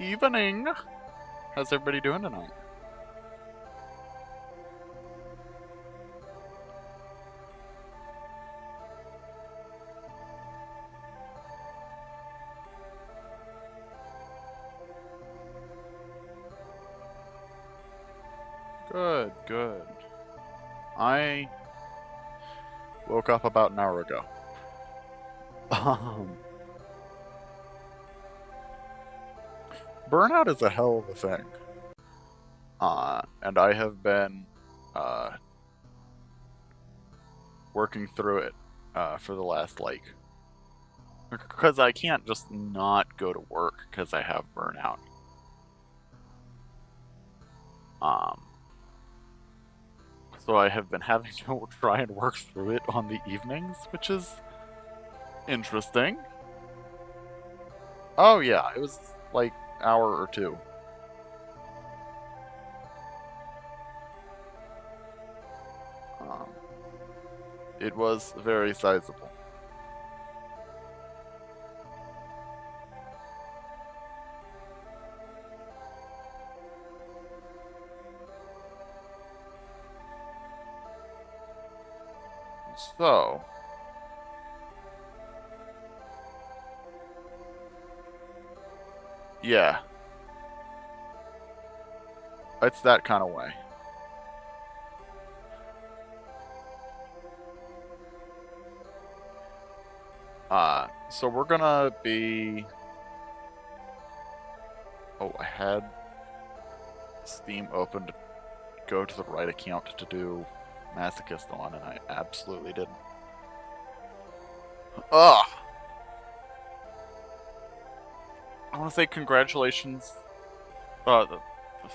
Evening. How's everybody doing tonight? Good, good. I woke up about an hour ago. Um, Burnout is a hell of a thing. And I have been working through it for the last because I can't just not go to work because I have burnout. Um, so I have been having to try and work through it on the evenings, which is interesting. Oh yeah, it was like hour or two. Um, it was very sizable. So, yeah, it's that kind of way. So we're gonna be. Oh, I had Steam open to go to the right account to do Masochist on, and I absolutely didn't. Ugh! I want to say congratulations.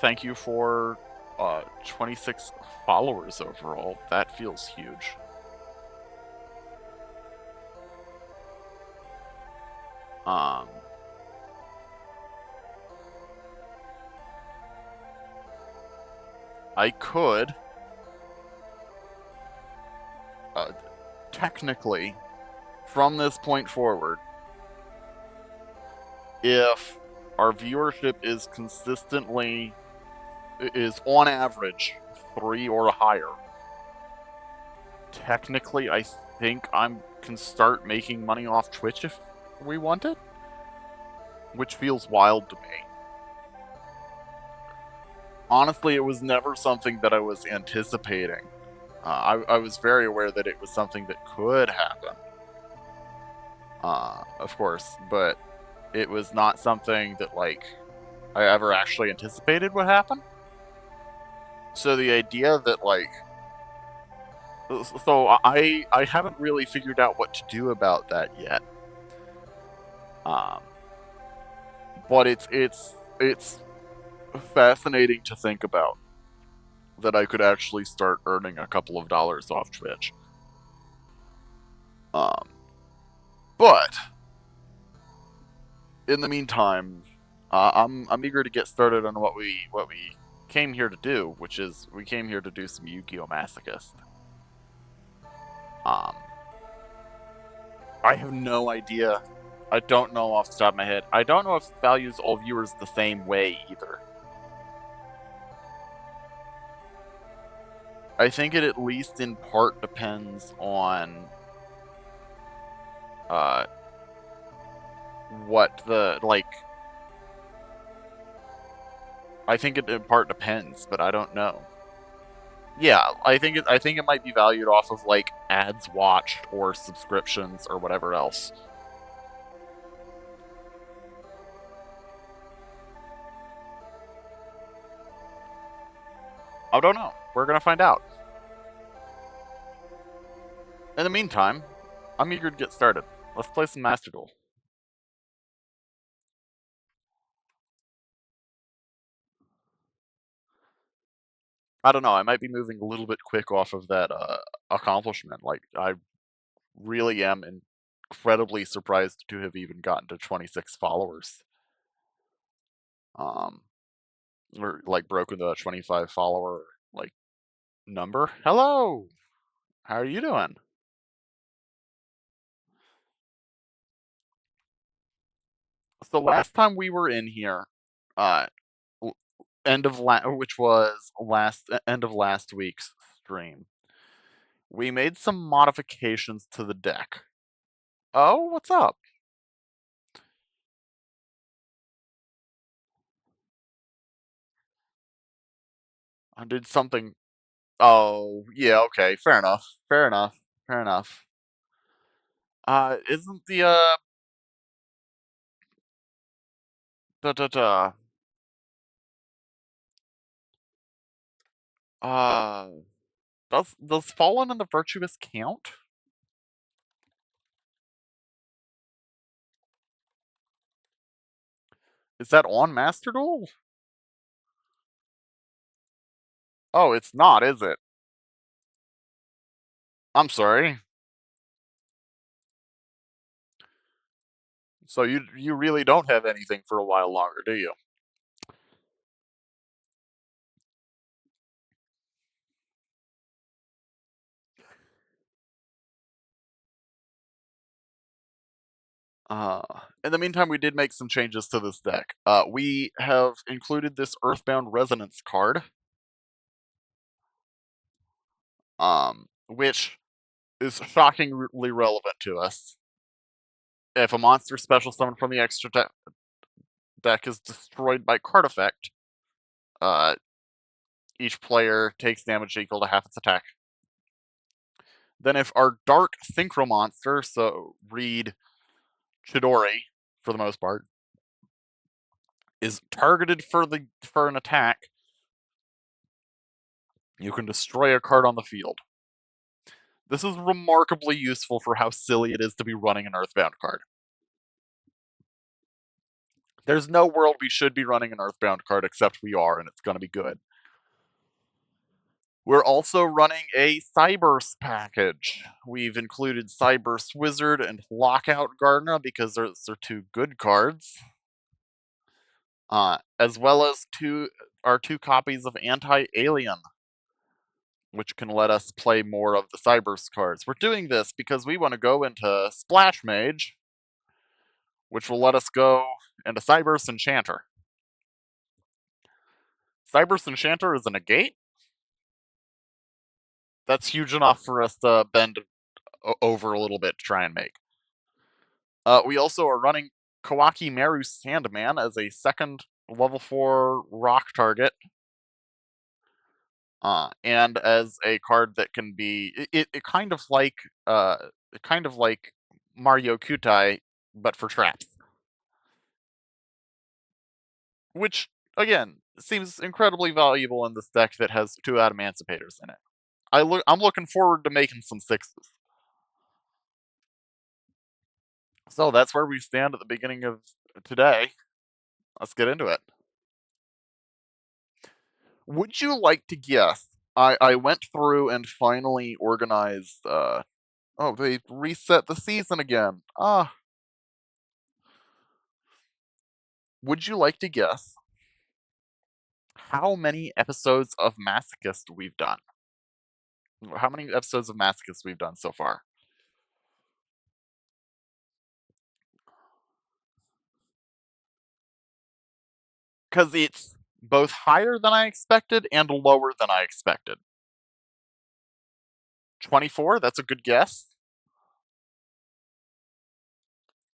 Thank you for 26 followers overall. That feels huge. Um, I could uh, technically, from this point forward, if our viewership is on average 3 or higher, technically I think I can start making money off Twitch if we want it, which feels wild to me. Honestly, it was never something that I was anticipating. I was very aware that it was something that could happen, of course, but it was not something that I ever actually anticipated would happen. So the idea that I haven't really figured out what to do about that yet. Um, but it's fascinating to think about that I could actually start earning a couple of dollars off Twitch. Um, but in the meantime, I'm eager to get started on what we came here to do, which is we came here to do some Yu-Gi-Oh! Masochist. Um, I have no idea. I don't know off the top of my head. I don't know if it values all viewers the same way either. I think it at least in part depends on uh what the I think it in part depends, but I don't know. Yeah, I think it might be valued off of ads watched or subscriptions or whatever else. I don't know. We're gonna find out. In the meantime, I'm eager to get started. Let's play some Master Duel. I don't know. I might be moving a little bit quick off of that accomplishment. I really am incredibly surprised to have even gotten to 26 followers. Um, or broken the 25 follower like number. Hello, how are you doing? So last time we were in here, uh, which was end of last week's stream. We made some modifications to the deck. Oh, what's up? I did something. Oh, yeah, okay, fair enough. Fair enough. Fair enough. Isn't the da da da uh does Fallen and the Virtuous count? Is that on Master Duel? Oh, it's not, is it? I'm sorry. So you really don't have anything for a while longer, do you? Uh, in the meantime, we did make some changes to this deck. We have included this Earthbound Resonance card, which is shockingly relevant to us. If a monster special summon from the extra deck is destroyed by card effect, uh, each player takes damage equal to half its attack. Then, if our Dark Synchro monster, so read Chidori for the most part, is targeted for an attack, you can destroy a card on the field. This is remarkably useful for how silly it is to be running an Earthbound card. There's no world we should be running an Earthbound card except we are, and it's going to be good. We're also running a Cyburst package. We've included Cyburst Wizard and Lockout Gardener because they're two good cards, as well as our two copies of Anti-Alien, which can let us play more of the Cyburst cards. We're doing this because we want to go into Splash Mage, which will let us go into Cyburst Enchanter. Cyburst Enchanter is a negate. That's huge enough for us to bend over a little bit to try and make. We also are running Kawaki Meru Sandman as a second level 4 rock target. And as a card that can be it kind of like Mario Kutai, but for traps. Which again seems incredibly valuable in this deck that has two Adamancipators in it. I'm looking forward to making some sixes. So that's where we stand at the beginning of today. Let's get into it. Would you like to guess? I went through and finally organized. Oh, they reset the season again. Would you like to guess how many episodes of Masochist we've done? How many episodes of Masochist we've done so far? Because it's both higher than I expected and lower than I expected. 24? That's a good guess.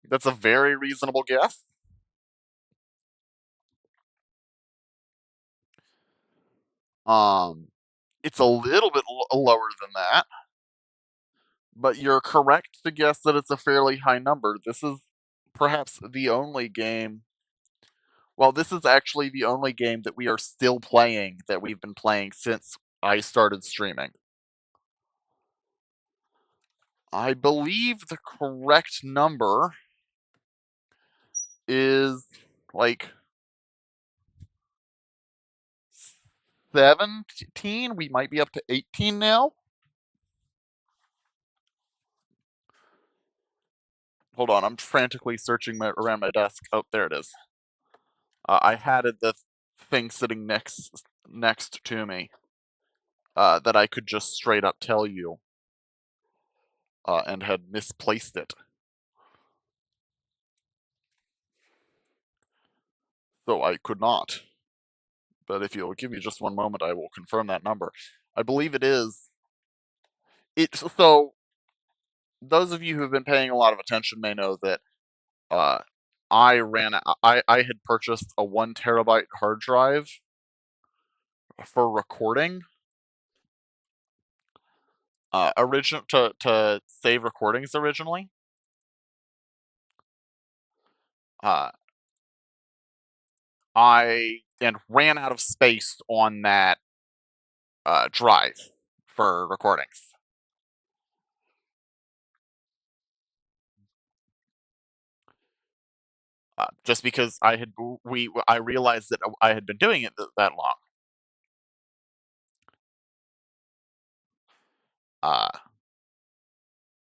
That's a very reasonable guess. Um, it's a little bit lower than that, but you're correct to guess that it's a fairly high number. This is perhaps the only game. Well, this is actually the only game that we are still playing that we've been playing since I started streaming. I believe the correct number is like 17. We might be up to 18 now. Hold on, I'm frantically searching around my desk. Oh, there it is. I had the thing sitting next to me that I could just straight up tell you, and had misplaced it. So I could not. But if you'll give me just one moment, I will confirm that number. I believe it is. So those of you who have been paying a lot of attention may know that uh, I had purchased a 1 terabyte hard drive for recording, to save recordings originally. Uh, I and ran out of space on that drive for recordings. Just because I realized that I had been doing it that long. Uh,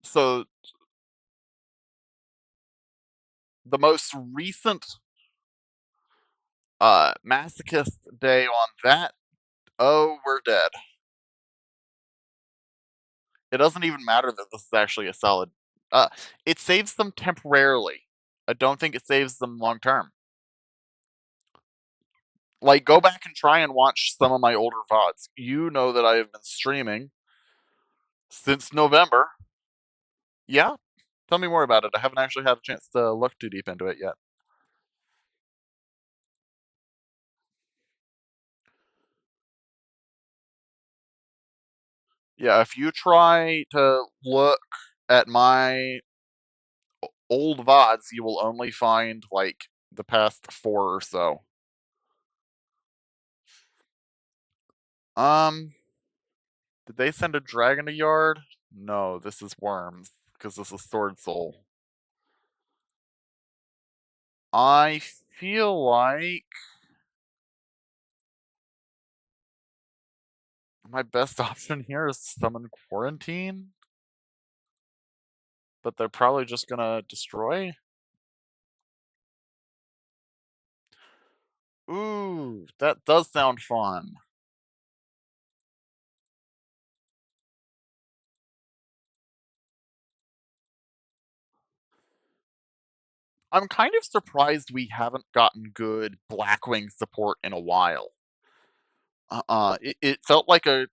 so the most recent Masochist day on that, oh, we're dead. It doesn't even matter that this is actually a solid. Uh, it saves them temporarily. I don't think it saves them long term. Like, go back and try and watch some of my older VODs. You know that I have been streaming since November. Yeah? Tell me more about it. I haven't actually had a chance to look too deep into it yet. Yeah, if you try to look at my old VODs, you will only find, like, the past 4 or so. Um, did they send a dragon to yard? No, this is worms, because this is Sword Soul. I feel like my best option here is to summon Quarantine, but they're probably just gonna destroy. Ooh, that does sound fun. I'm kind of surprised we haven't gotten good Blackwing support in a while. It felt like a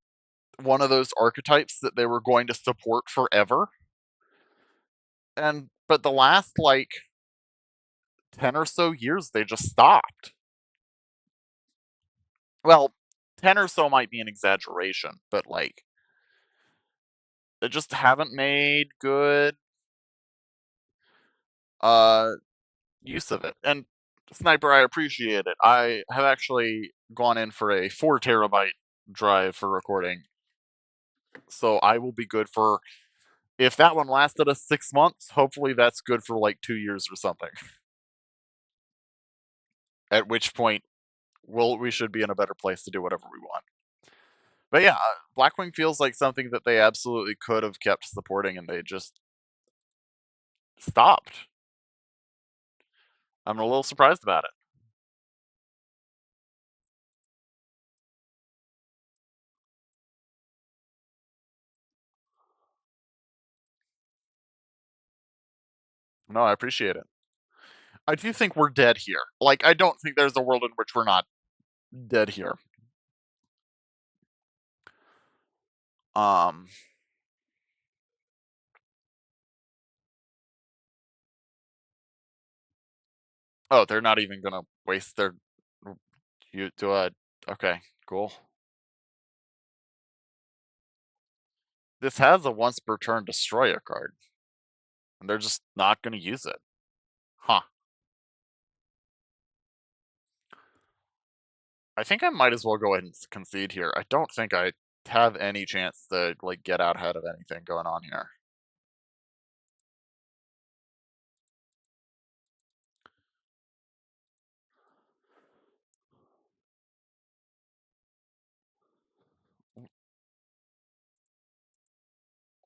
one of those archetypes that they were going to support forever, and but the last like 10 or so years they just stopped. Well, 10 or so might be an exaggeration, but like they just haven't made good uh use of it. And Sniper, I appreciate it. I have actually gone in for a 4 terabyte drive for recording, so I will be good for. If that one lasted us 6 months, hopefully that's good for like 2 years or something. At which point, we should be in a better place to do whatever we want. But yeah, Blackwing feels like something that they absolutely could have kept supporting, and they just stopped. I'm a little surprised about it. No, I appreciate it. I do think we're dead here. Like, I don't think there's a world in which we're not dead here. Um, oh, they're not even gonna waste their you to okay, cool. This has a once per turn destroy a card, and they're just not gonna use it. Huh. I think I might as well go ahead and concede here. I don't think I have any chance to like get out ahead of anything going on here.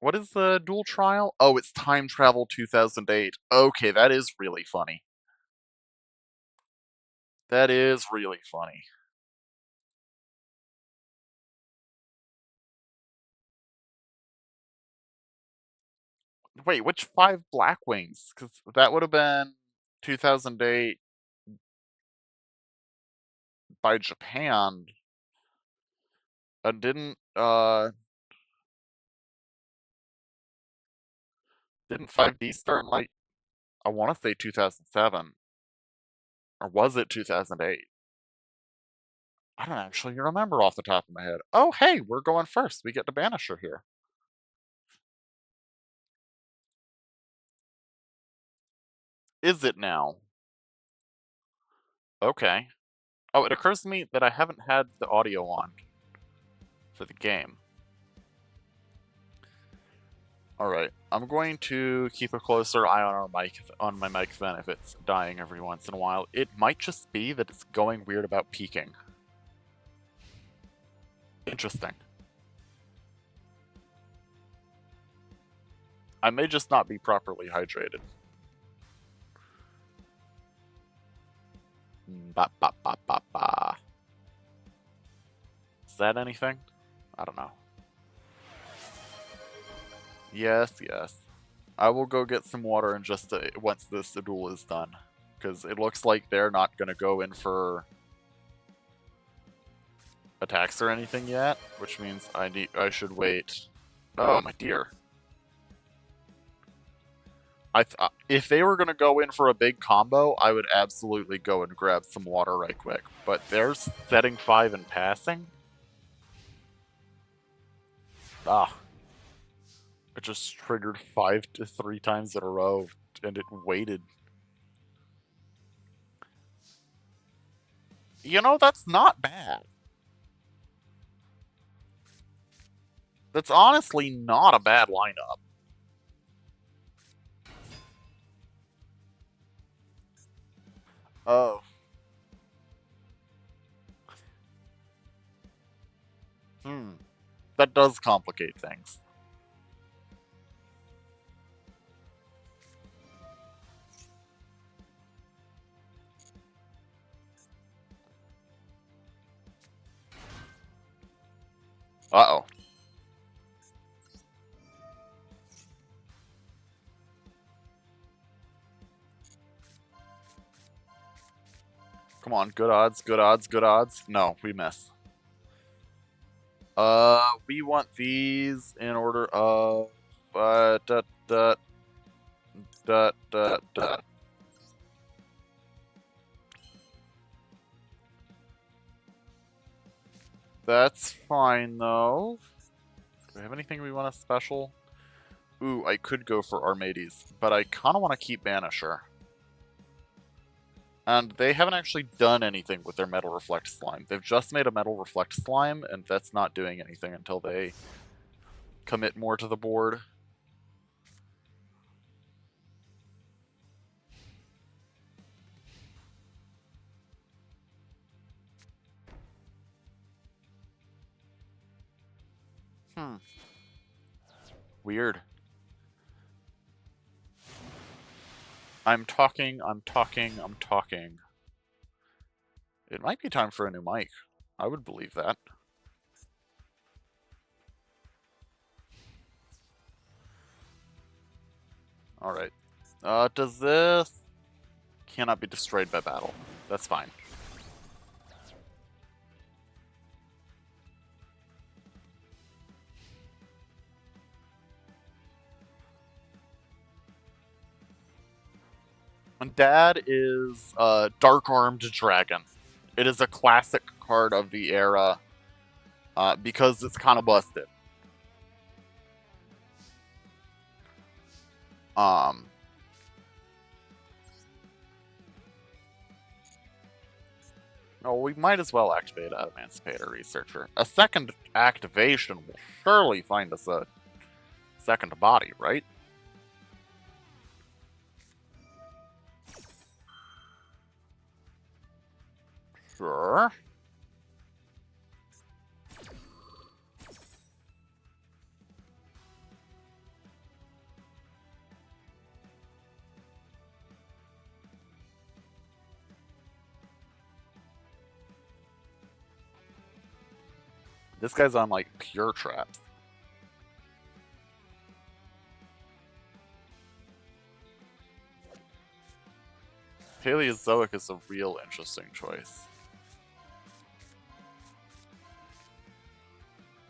What is the dual trial? Oh, it's time travel 2008. Okay, that is really funny. That is really funny. Wait, which 5 Blackwings? Because that would have been 2008. by Japan. Didn't 5D start in like, I want to say 2007, or was it 2008? I don't actually remember off the top of my head. Oh, hey, we're going first. We get to Banisher here. Is it now? Okay. Oh, it occurs to me that I haven't had the audio on for the game. Alright, I'm going to keep a closer eye on our mic, on my mic then if it's dying every once in a while. It might just be that it's going weird about peaking. Interesting. I may just not be properly hydrated. Ba ba ba ba ba. Is that anything? I don't know. Yes, yes. I will go get some water in just once this duel is done, because it looks like they're not going to go in for attacks or anything yet, which means I should wait. Oh my dear. If they were going to go in for a big combo, I would absolutely go and grab some water right quick. But they're setting 5 and passing? Ah. It just triggered 5 to 3 times in a row, and it waited. You know, that's not bad. That's honestly not a bad lineup. Oh. That does complicate things. Uh-oh. Come on, good odds, good odds, good odds. No, we miss. We want these in order of dot dot dot dot dot. That's fine though. Do we have anything we want to special? Ooh, I could go for Armades, but I kind of want to keep Banisher. And they haven't actually done anything with their Metal Reflect Slime. They've just made a Metal Reflect Slime, and that's not doing anything until they commit more to the board. Weird. I'm talking, I'm talking, I'm talking. It might be time for a new mic. I would believe that. Alright. Does this... Cannot be destroyed by battle. That's fine. And Dad is Dark Armed Dragon. It is a classic card of the era because it's kind of busted. Oh, we might as well activate Emancipator Researcher. A second activation will surely find us a second body, right? Sure. This guy's on, like, pure traps. Paleozoic is a real interesting choice.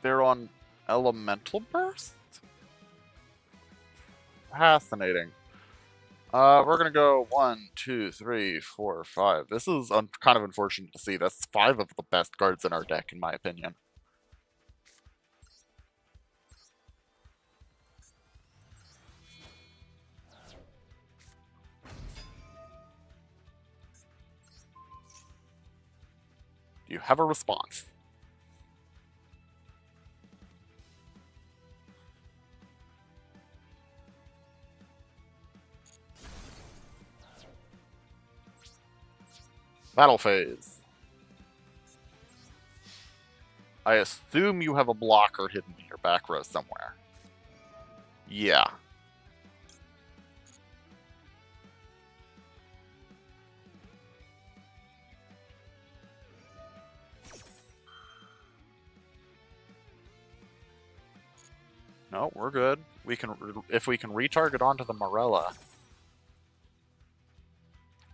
They're on elemental burst? Fascinating. We're gonna go 1, 2, 3, 4, 5. This is kind of unfortunate to see. That's 5 of the best cards in our deck, in my opinion. Do you have a response? Battle phase. I assume you have a blocker hidden in your back row somewhere. Yeah. No, we're good. We can, if we can retarget onto the Morella,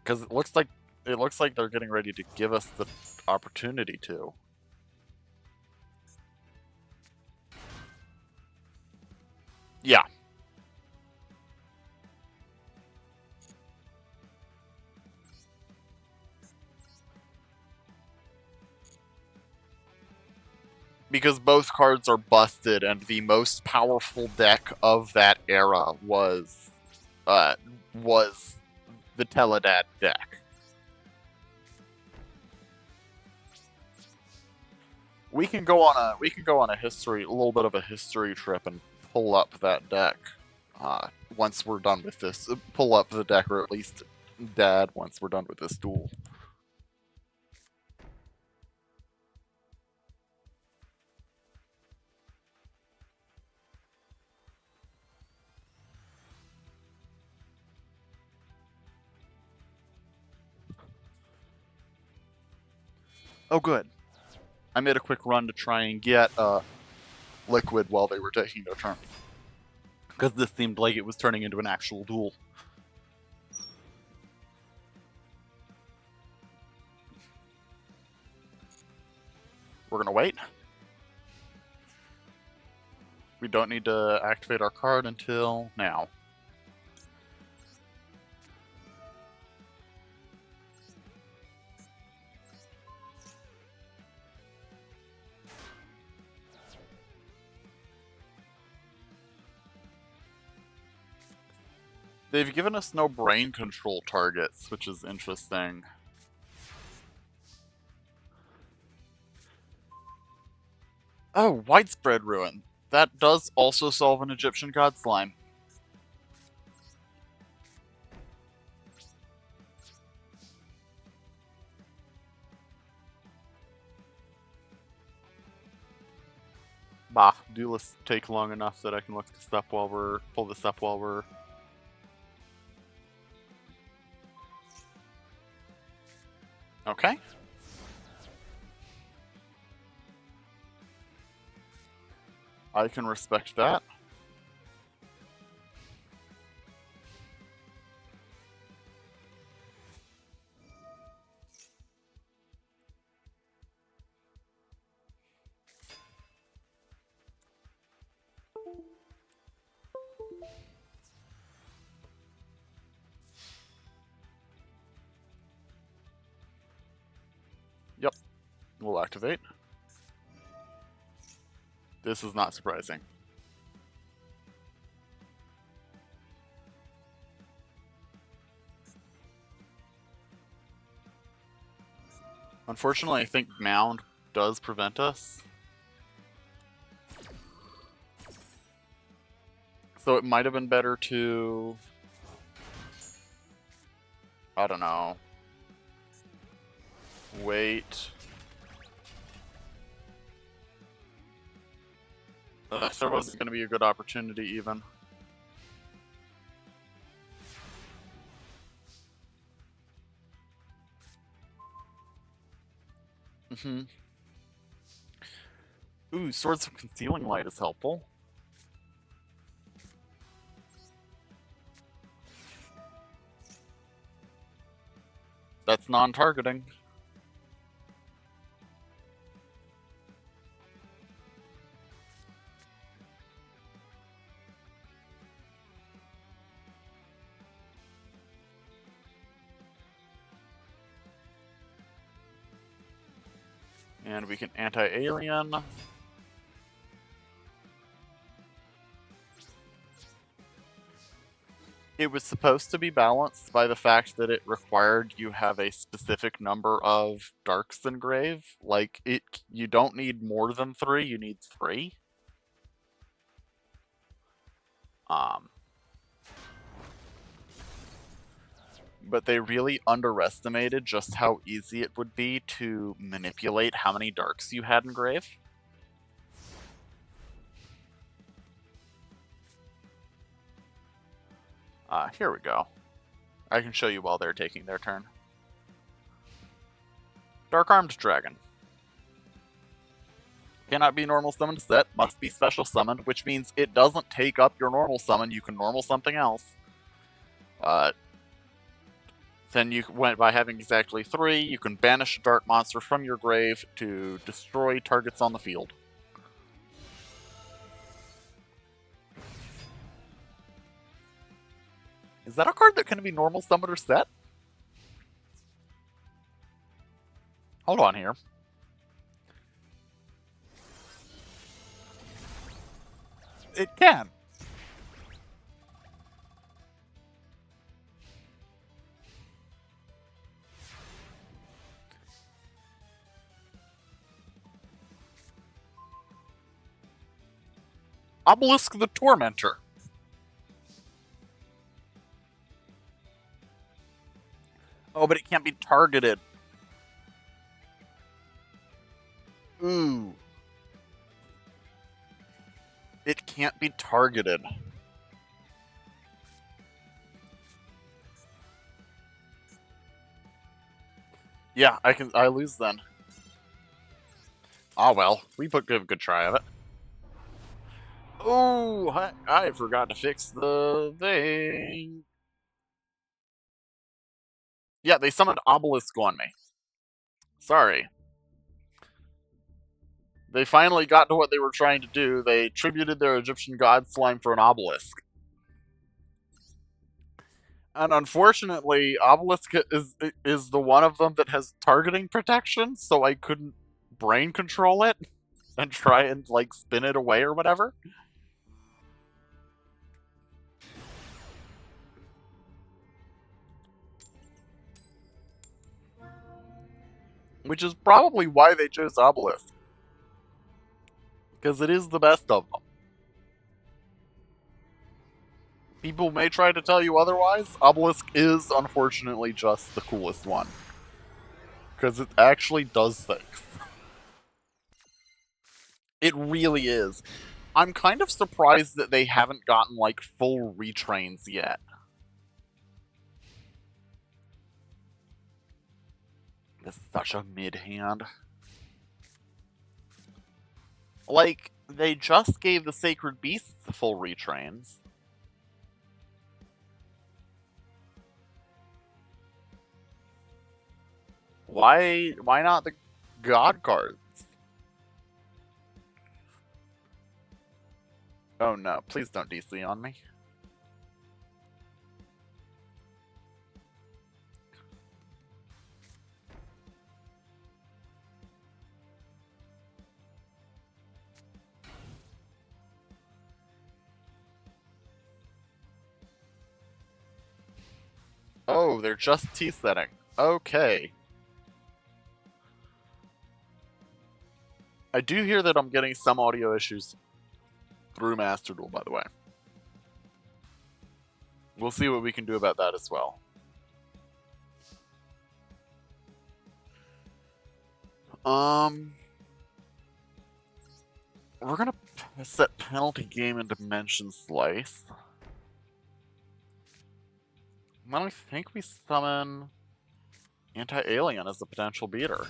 because it looks like they're getting ready to give us the opportunity to. Yeah. Because both cards are busted, and the most powerful deck of that era was the Teledad deck. We can go on a little bit of a history trip and pull up that deck. Once we're done with this, pull up the deck, or at least Dad, once we're done with this duel. Oh, good. I made a quick run to try and get Liquid while they were taking their turn, because this seemed like it was turning into an actual duel. We're gonna wait. We don't need to activate our card until now. They've given us no brain control targets, which is interesting. Oh, Widespread Ruin. That does also solve an Egyptian God Slime. Bah, duelists take long enough that I can look this up while we're pull this up while we're. Okay. I can respect that. Yep. We'll activate. This is not surprising. Unfortunately, I think Mound does prevent us. So it might have been better to... I don't know. Wait. There wasn't going to be a good opportunity, even. Mm-hmm. Ooh, Swords of Concealing Light is helpful. That's non-targeting. And we can anti-alien. It was supposed to be balanced by the fact that it required you have a specific number of darks engrave. Like, you don't need more than 3, you need 3. Um, but they really underestimated just how easy it would be to manipulate how many darks you had engrave. Here we go. I can show you while they're taking their turn. Dark Armed Dragon. Cannot be normal summoned set, must be special summoned, which means it doesn't take up your normal summon, you can normal something else. Then you went by having exactly 3, you can banish a dark monster from your grave to destroy targets on the field. Is that a card that can be normal summoned or set? Hold on here. It can. Obelisk the Tormentor. Oh, but it can't be targeted. Ooh. It can't be targeted. Yeah, I lose then. Oh well, we put a good try of it. Oh, I forgot to fix the thing. Yeah, they summoned Obelisk on me. Sorry. They finally got to what they were trying to do. They tributed their Egyptian god slime for an obelisk. And unfortunately, Obelisk is the one of them that has targeting protection, so I couldn't brain control it and try and like spin it away or whatever. Which is probably why they chose Obelisk. Because it is the best of them. People may try to tell you otherwise. Obelisk is, unfortunately, just the coolest one. Because it actually does things. It really is. I'm kind of surprised that they haven't gotten, like, full retrains yet. This is such a mid-hand. Like, they just gave the Sacred Beasts the full retrains. Why not the God cards? Oh no, please don't DC on me. Oh, they're just T-setting. Okay. I do hear that I'm getting some audio issues through Master Duel, by the way. We'll see what we can do about that as well. We're gonna set penalty game and dimension slice. Then I think we summon anti-alien as a potential beater.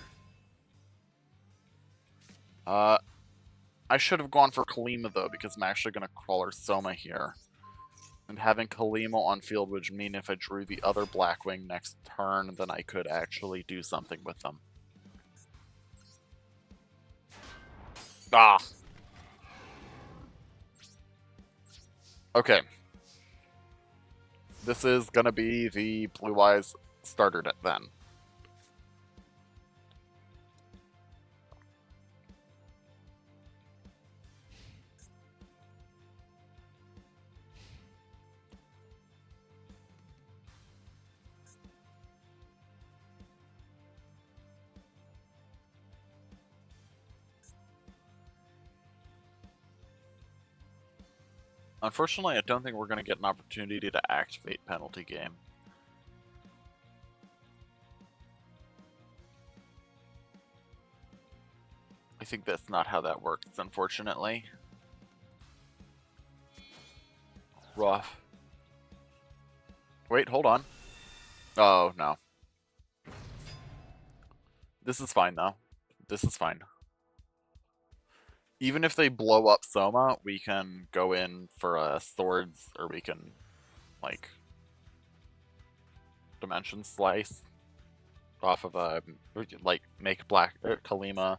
I should have gone for Kalima though, because I'm actually gonna crawler Soma here. And having Kalima on field would mean if I drew the other Blackwing next turn, then I could actually do something with them. Ah! Okay. This is gonna be the Blue Eyes starter deck then. Unfortunately, I don't think we're going to get an opportunity to activate Penalty Game. I think that's not how that works, unfortunately. Rough. Wait, hold on. Oh, no. This is fine, though. This is fine. Even if they blow up Soma, we can go in for swords, or we can, like, Dimension Slice off of like, make Black Kalima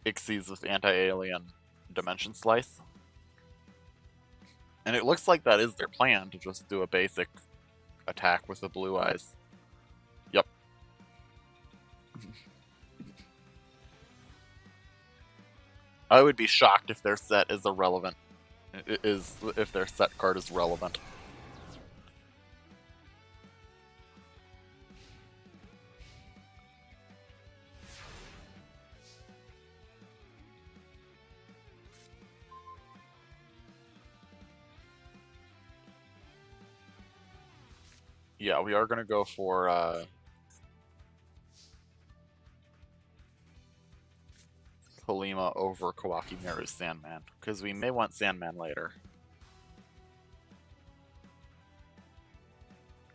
Ixies with Anti-Alien Dimension Slice. And it looks like that is their plan, to just do a basic attack with the blue eyes. Yep. I would be shocked if their set is irrelevant. If their set card is relevant. Yeah, we are gonna go for Kalima over Kawaki Miru's Sandman, because we may want Sandman later.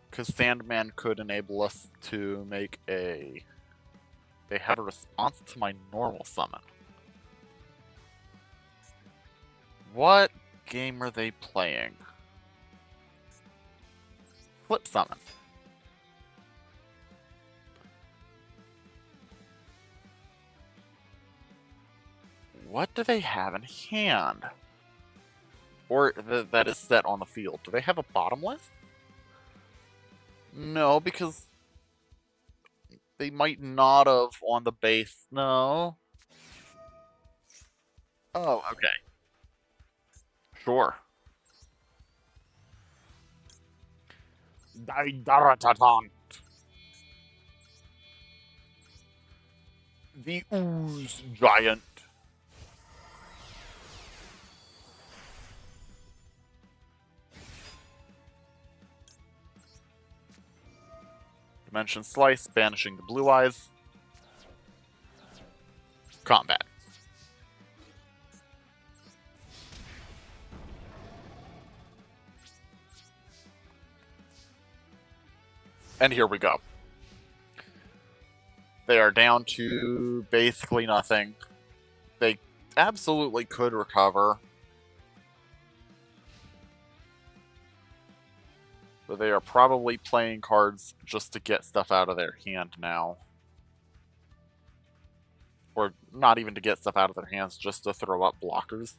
Because Sandman could enable us to make a... They have a response to my normal summon. What game are they playing? Flip summon. What do they have in hand? Or that is set on the field. Do they have a bottomless? No, because they might not have on the base. No. Oh, okay. Sure. Didaratatant. The Ooze Giant. Dimension Slice, banishing the blue eyes. Combat. And here we go. They are down to basically nothing. They absolutely could recover. But they are probably playing cards just to get stuff out of their hand now. Or not even to get stuff out of their hands, just to throw up blockers.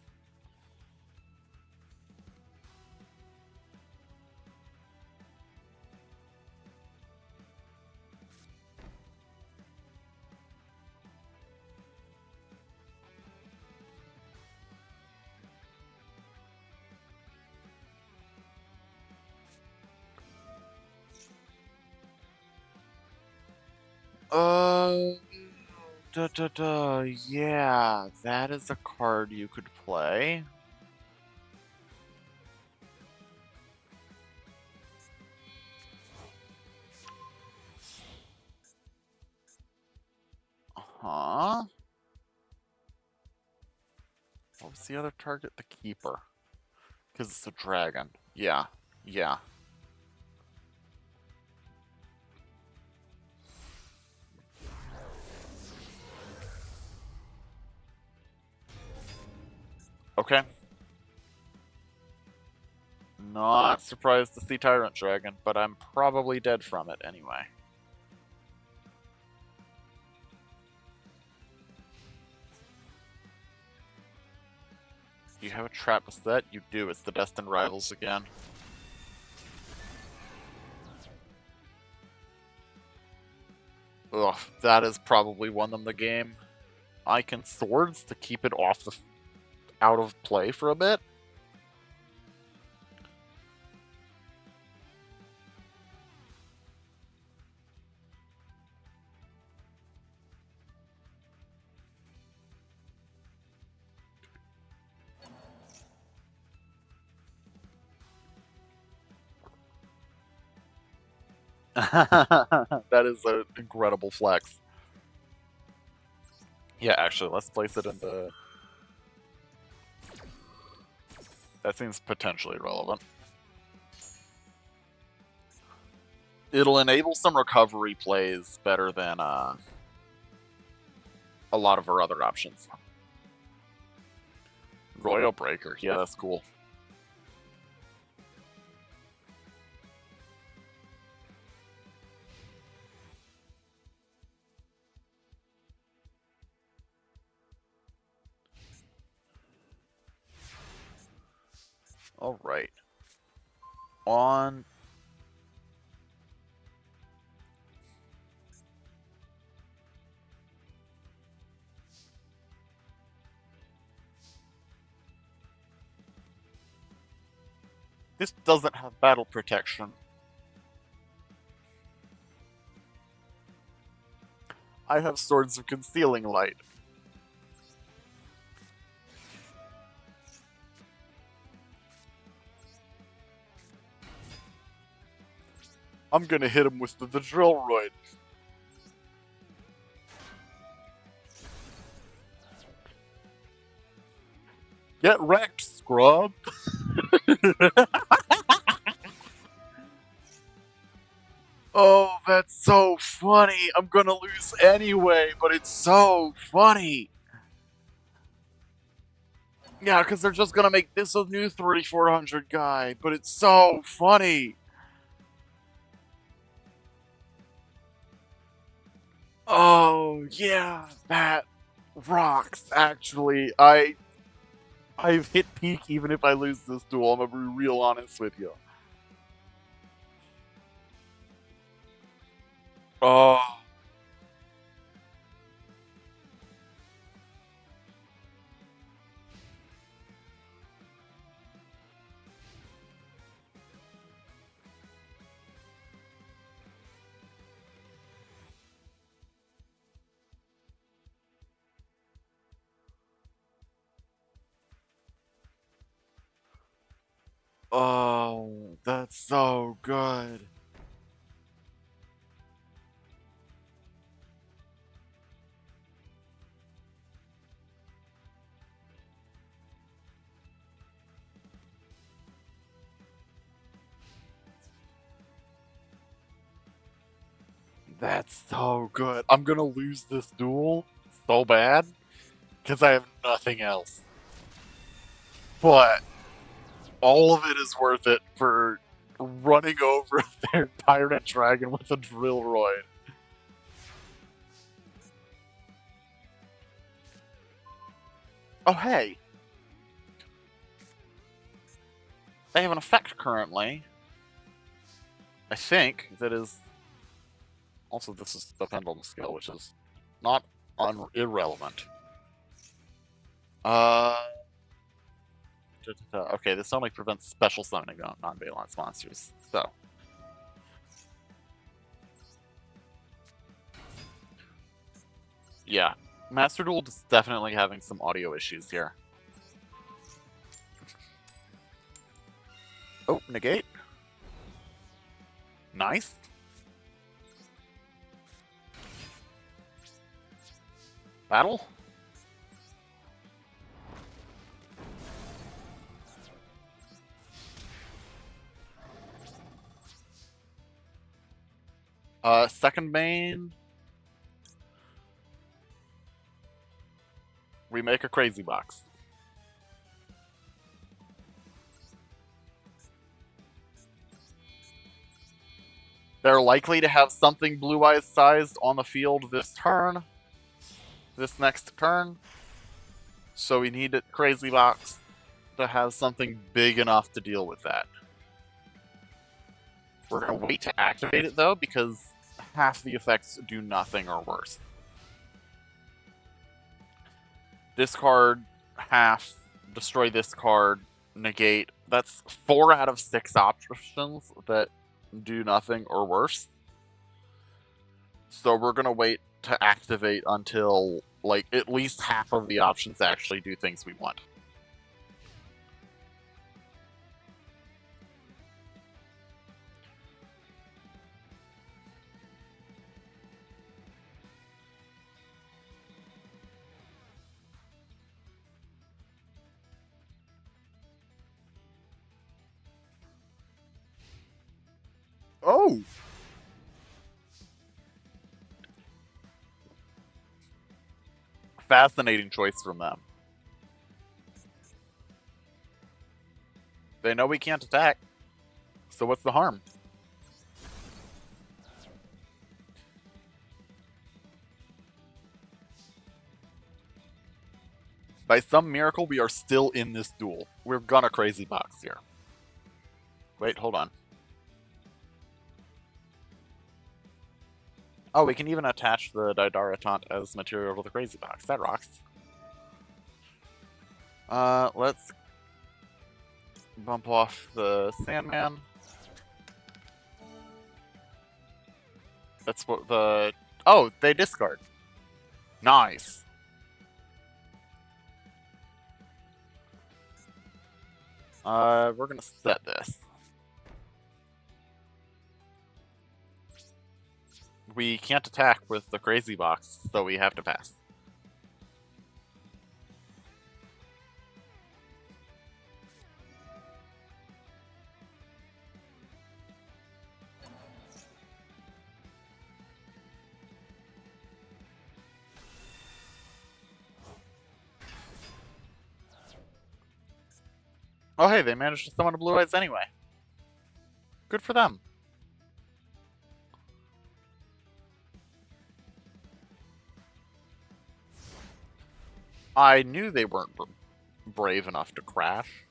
Yeah, that is a card you could play. Huh? What was the other target? The Keeper. Because it's a dragon. Yeah, yeah. Okay. Not surprised to see Tyrant Dragon, but I'm probably dead from it anyway. Do you have a trap set? You do. It's the Destined Rivals again. Ugh, that has probably won them the game. I can Swords to keep it out of play for a bit. That is an incredible flex. Yeah, actually, let's place it in the... That seems potentially relevant. It'll enable some recovery plays better than a lot of our other options. Royal Breaker, yeah, that's cool. Alright. On... This doesn't have battle protection. I have Swords of Concealing Light. I'm gonna hit him with the Drillroid. Get wrecked, scrub! Oh, that's so funny! I'm gonna lose anyway, but it's so funny! Yeah, because they're just gonna make this a new 3400 guy, but it's so funny! Oh, yeah, that rocks, actually. I've hit peak even if I lose this duel, I'm gonna be real honest with you. Oh. Oh, that's so good. That's so good. I'm gonna lose this duel so bad because I have nothing else. But all of it is worth it for running over their Tyrant Dragon with a Drillroid. Oh, hey. They have an effect currently. I think that is... Also, this is the Pendulum skill, which is not irrelevant. Okay, this only prevents special summoning on non-Valence monsters, so... Yeah, Master Duel is definitely having some audio issues here. Oh, negate. Nice. Battle. Second main. We make a crazy box. They're likely to have something Blue Eyes sized on the field this turn. This next turn. So we need a crazy box to have something big enough to deal with that. We're gonna wait to activate it though, because half the effects do nothing or worse. Discard half, destroy this card, negate. That's 4 out of 6 options that do nothing or worse. So we're gonna wait to activate until like at least half of the options actually do things we want. Oh! Fascinating choice from them. They know we can't attack. So what's the harm? By some miracle, we are still in this duel. We're gonna crazy box here. Wait, hold on. Oh, we can even attach the Didaratant as material to the crazy box. That rocks. Let's bump off the Sandman. That's what the... Oh, they discard. Nice. We're gonna set this. We can't attack with the crazy box, so we have to pass. Oh hey, they managed to summon a Blue Eyes anyway. Good for them. I knew they weren't brave enough to crash.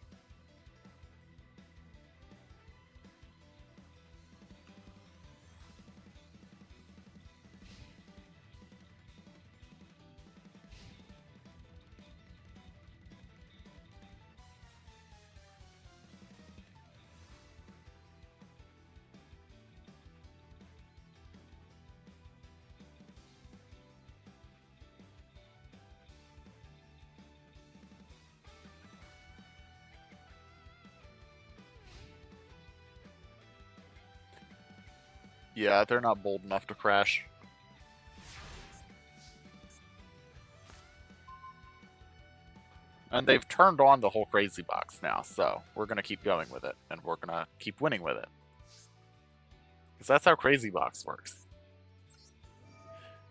Yeah, they're not bold enough to crash. And they've turned on the whole crazy box now, so we're gonna keep going with it, and we're gonna keep winning with it. Because that's how crazy box works.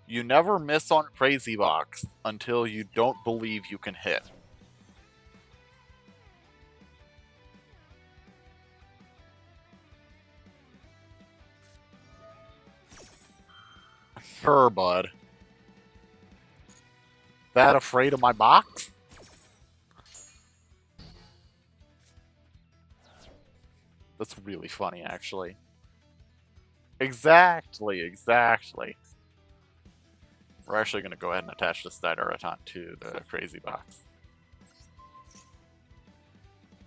You never miss on crazy box until you don't believe you can hit. Sure, bud. That afraid of my box? That's really funny, actually. Exactly, exactly. We're actually going to go ahead and attach this Didaratant to the crazy box.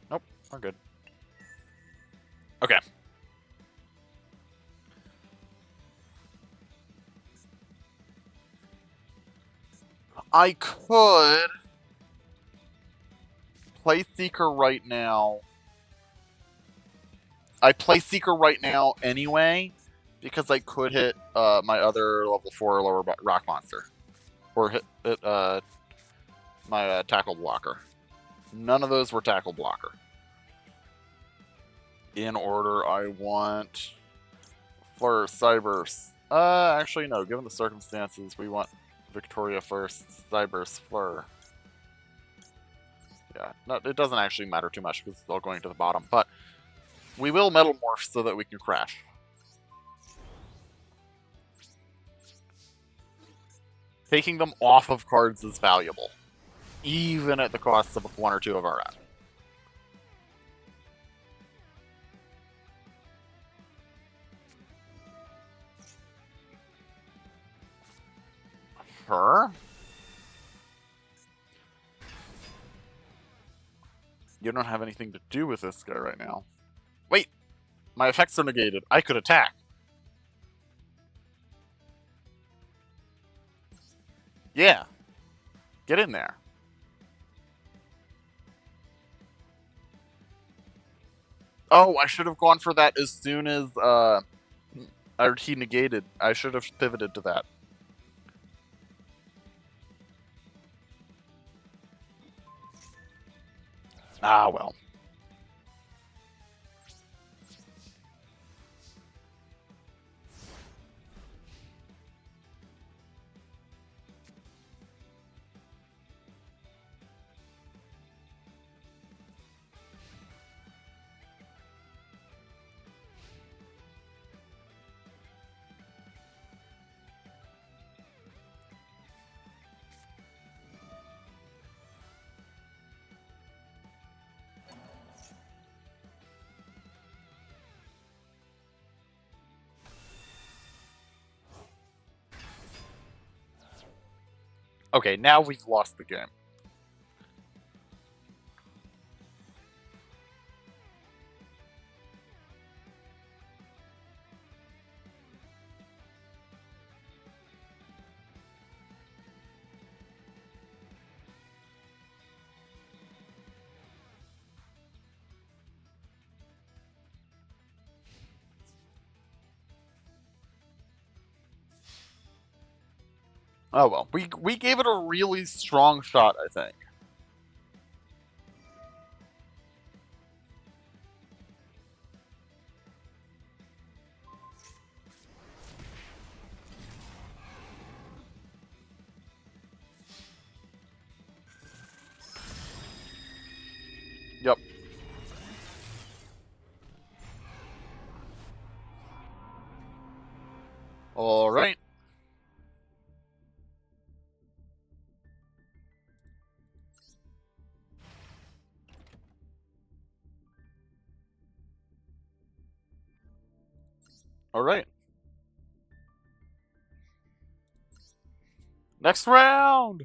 Nope, we're good. Okay. I could play Seeker right now. I play Seeker right now anyway, because I could hit my other level 4 lower rock monster. Or hit my tackle blocker. None of those were tackle blocker. In order, I want Fleur, Cyburst. Actually, no. Given the circumstances, we want Victoria first, Cyburst, Fleur. Yeah, no, it doesn't actually matter too much because it's all going to the bottom. But we will Metal Morph so that we can crash. Taking them off of cards is valuable, even at the cost of one or two of our own. Sure. You don't have anything to do with this guy right now. Wait! My effects are negated. I could attack. Yeah. Get in there. Oh, I should have gone for that as soon as he negated. I should have pivoted to that. Ah, well. Okay, now we've lost the game. Oh well, we gave it a really strong shot, I think. Yep. All right. All right. Next round.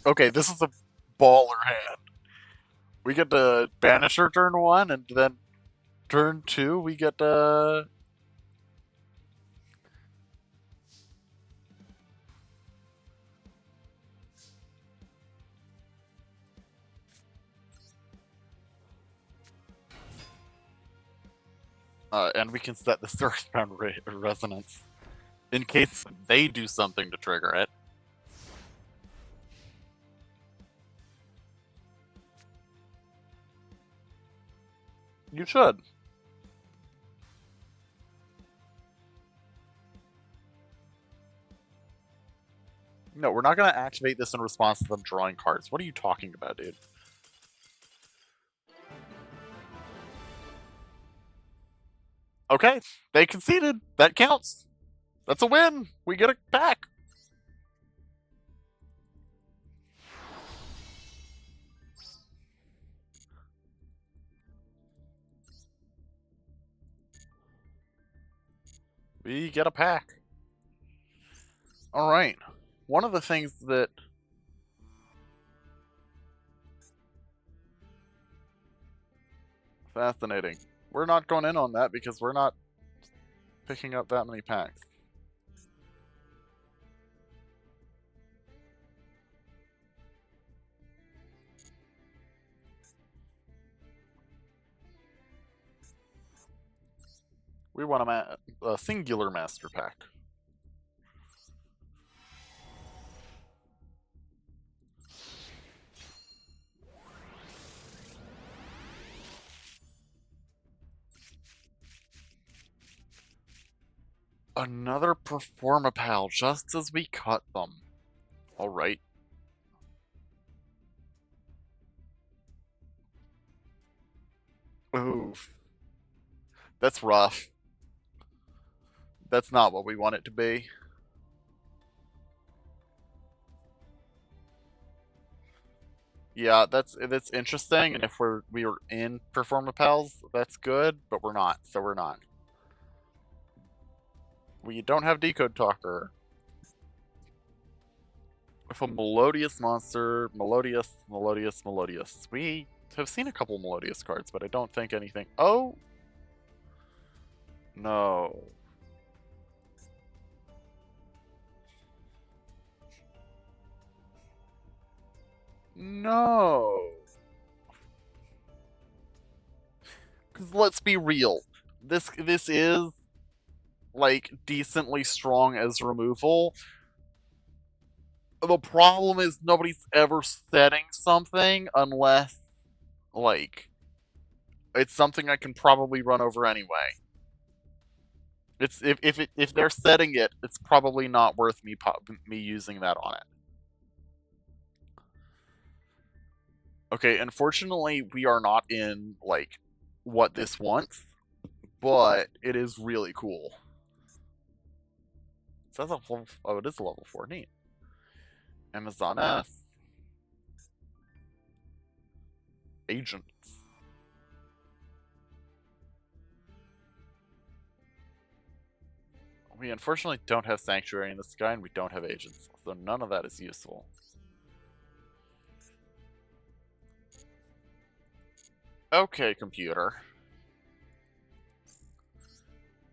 Okay, this is a baller hand. We get to Banisher turn 1, and then turn 2 we get to... and we can set this Earthbound Resonance in case they do something to trigger it. You should. No, we're not going to activate this in response to them drawing cards. What are you talking about, dude? Okay, they conceded. That counts. That's a win. We get a pack. We get a pack. All right. One of the things that... Fascinating. We're not going in on that because we're not picking up that many packs. We want a singular master pack. Another Performapal just as we cut them. Alright. Oof. That's rough. That's not what we want it to be. Yeah, that's interesting, and if we were in Performapals, that's good, but we're not, so we're not. We don't have Decode Talker. With a Melodious monster, Melodious. We have seen a couple Melodious cards, but I don't think anything... Oh! No. No. Because let's be real. This is, like, decently strong as removal. The problem is nobody's ever setting something unless, like, it's something I can probably run over anyway. It's if they're setting it, it's probably not worth me using that on it. Okay, unfortunately, we are not in like what this wants, but it is really cool. It says oh, it is a level 4. Neat. Amazon S. Agents. We unfortunately don't have Sanctuary in the sky, and we don't have agents, so none of that is useful. Okay, computer.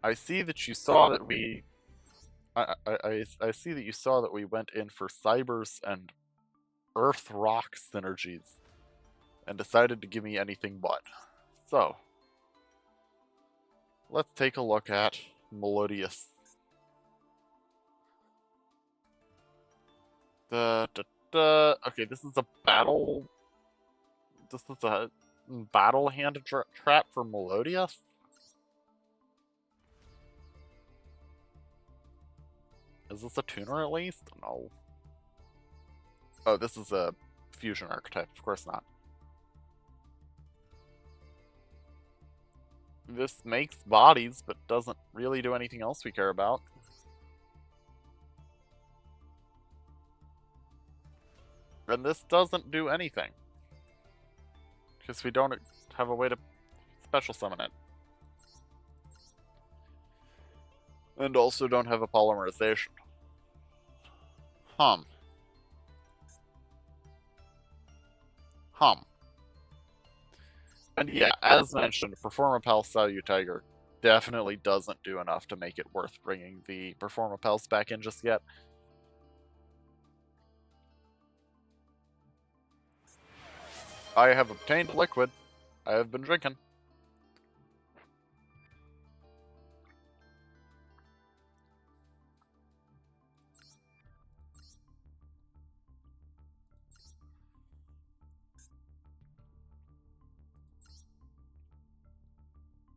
I see that you saw that we... I see that you saw that we went in for cybers and earth rock synergies and decided to give me anything but. So, let's take a look at Melodious. Okay, this is a battle... This is a battle hand trap for Melodious? Is this a tuner at least? No. Oh, this is a fusion archetype. Of course not. This makes bodies, but doesn't really do anything else we care about. And this doesn't do anything. Because we don't have a way to special summon it. And also don't have a polymerization. Hum. And yeah, as mentioned, Performapal Salutiger definitely doesn't do enough to make it worth bringing the Performapals back in just yet. I have obtained liquid. I have been drinking.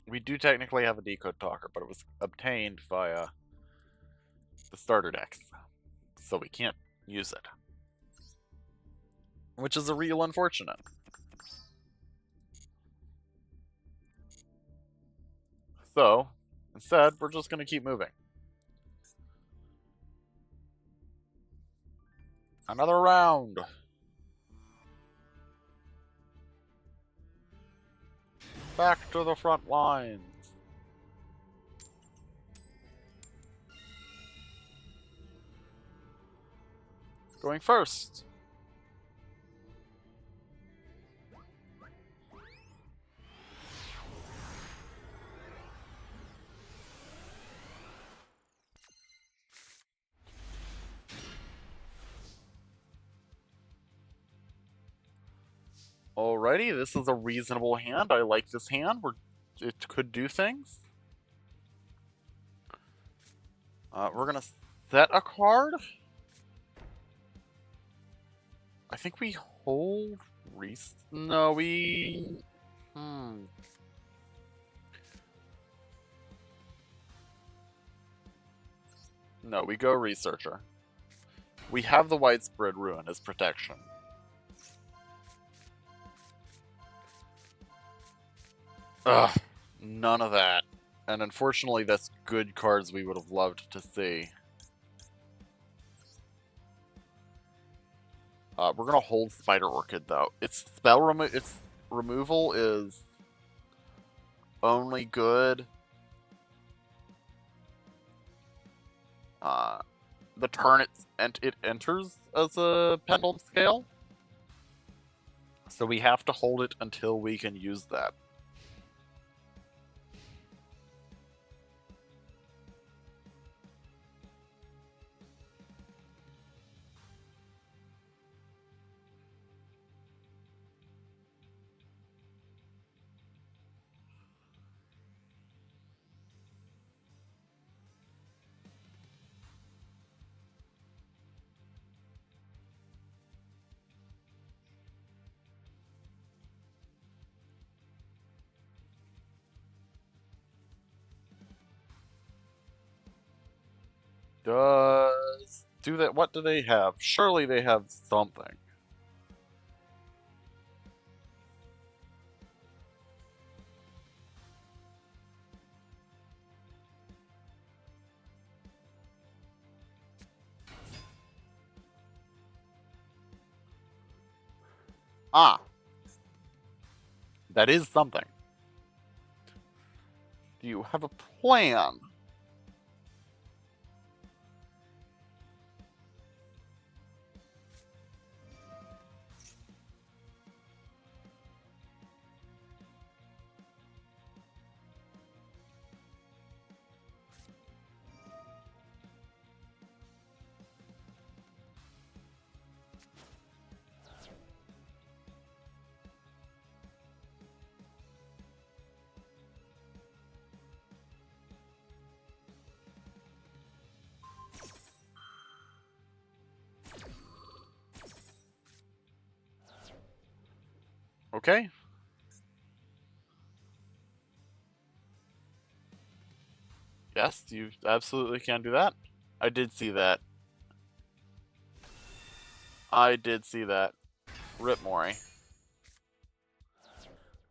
We do technically have a decode talker, but it was obtained via the starter decks, so we can't use it. Which is a real unfortunate. So, instead, we're just going to keep moving. Another round! Back to the front lines! Going first! Alrighty, this is a reasonable hand. I like this hand. It could do things. We're gonna set a card. I think we hold No, we... No, we go Researcher. We have the Widespread Ruin as protection. Ugh, none of that. And unfortunately, that's good cards we would have loved to see. We're gonna hold Spider Orchid though. Its removal is only good the turn it enters as a Pendulum Scale. So we have to hold it until we can use that. Do that? What do they have? Surely they have something. Ah, that is something. Do you have a plan? Okay. Yes, you absolutely can do that. I did see that. I did see that. Rip Mori.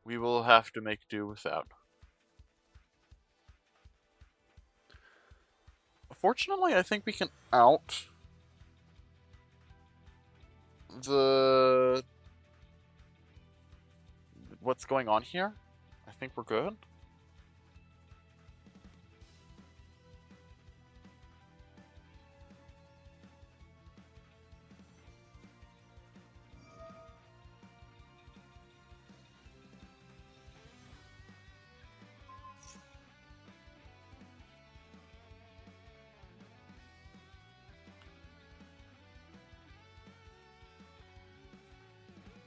We will have to make do without. Fortunately, I think we can out the what's going on here. I think we're good.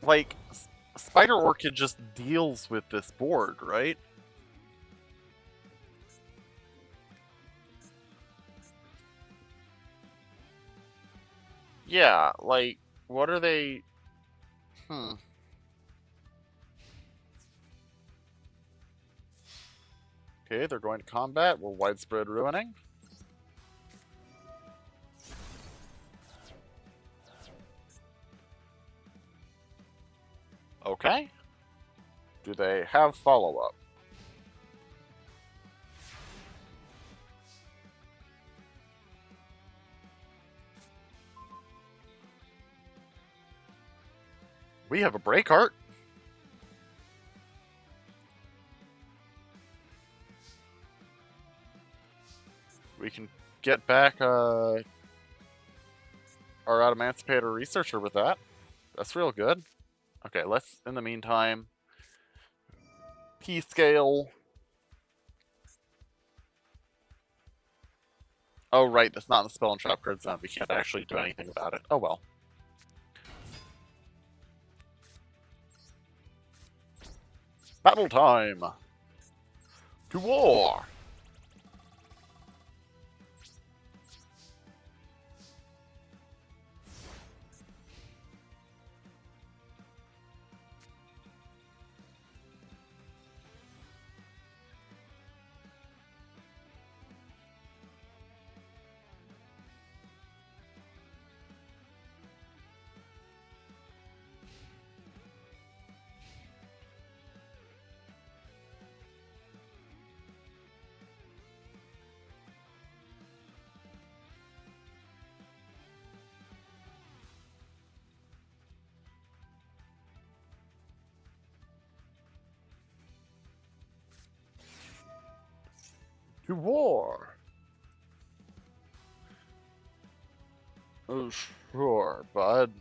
Like, Spider Orchid just deals with this board, right? Yeah, like, what are they... Hmm. Okay, they're going to combat. We're widespread ruining. Okay. Do they have follow-up? We have a break art. We can get back our Emancipator Researcher with that. That's real good. Okay, let's, in the meantime, P-Scale. Oh, right, that's not in the Spell and Trap card zone. We can't actually do anything about it. Oh, well. Battle time! To war! To war! Oh, sure, bud.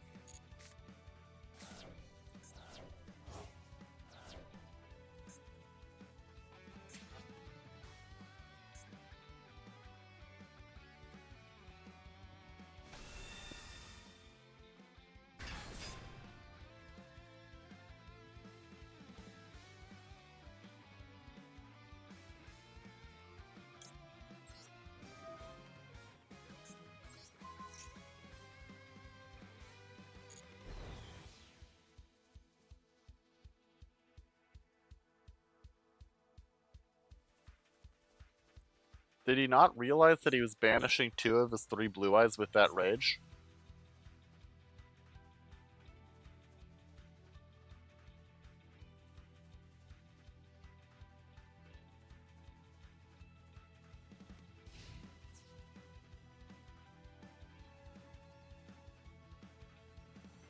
Did he not realize that he was banishing 2 of his 3 blue eyes with that rage?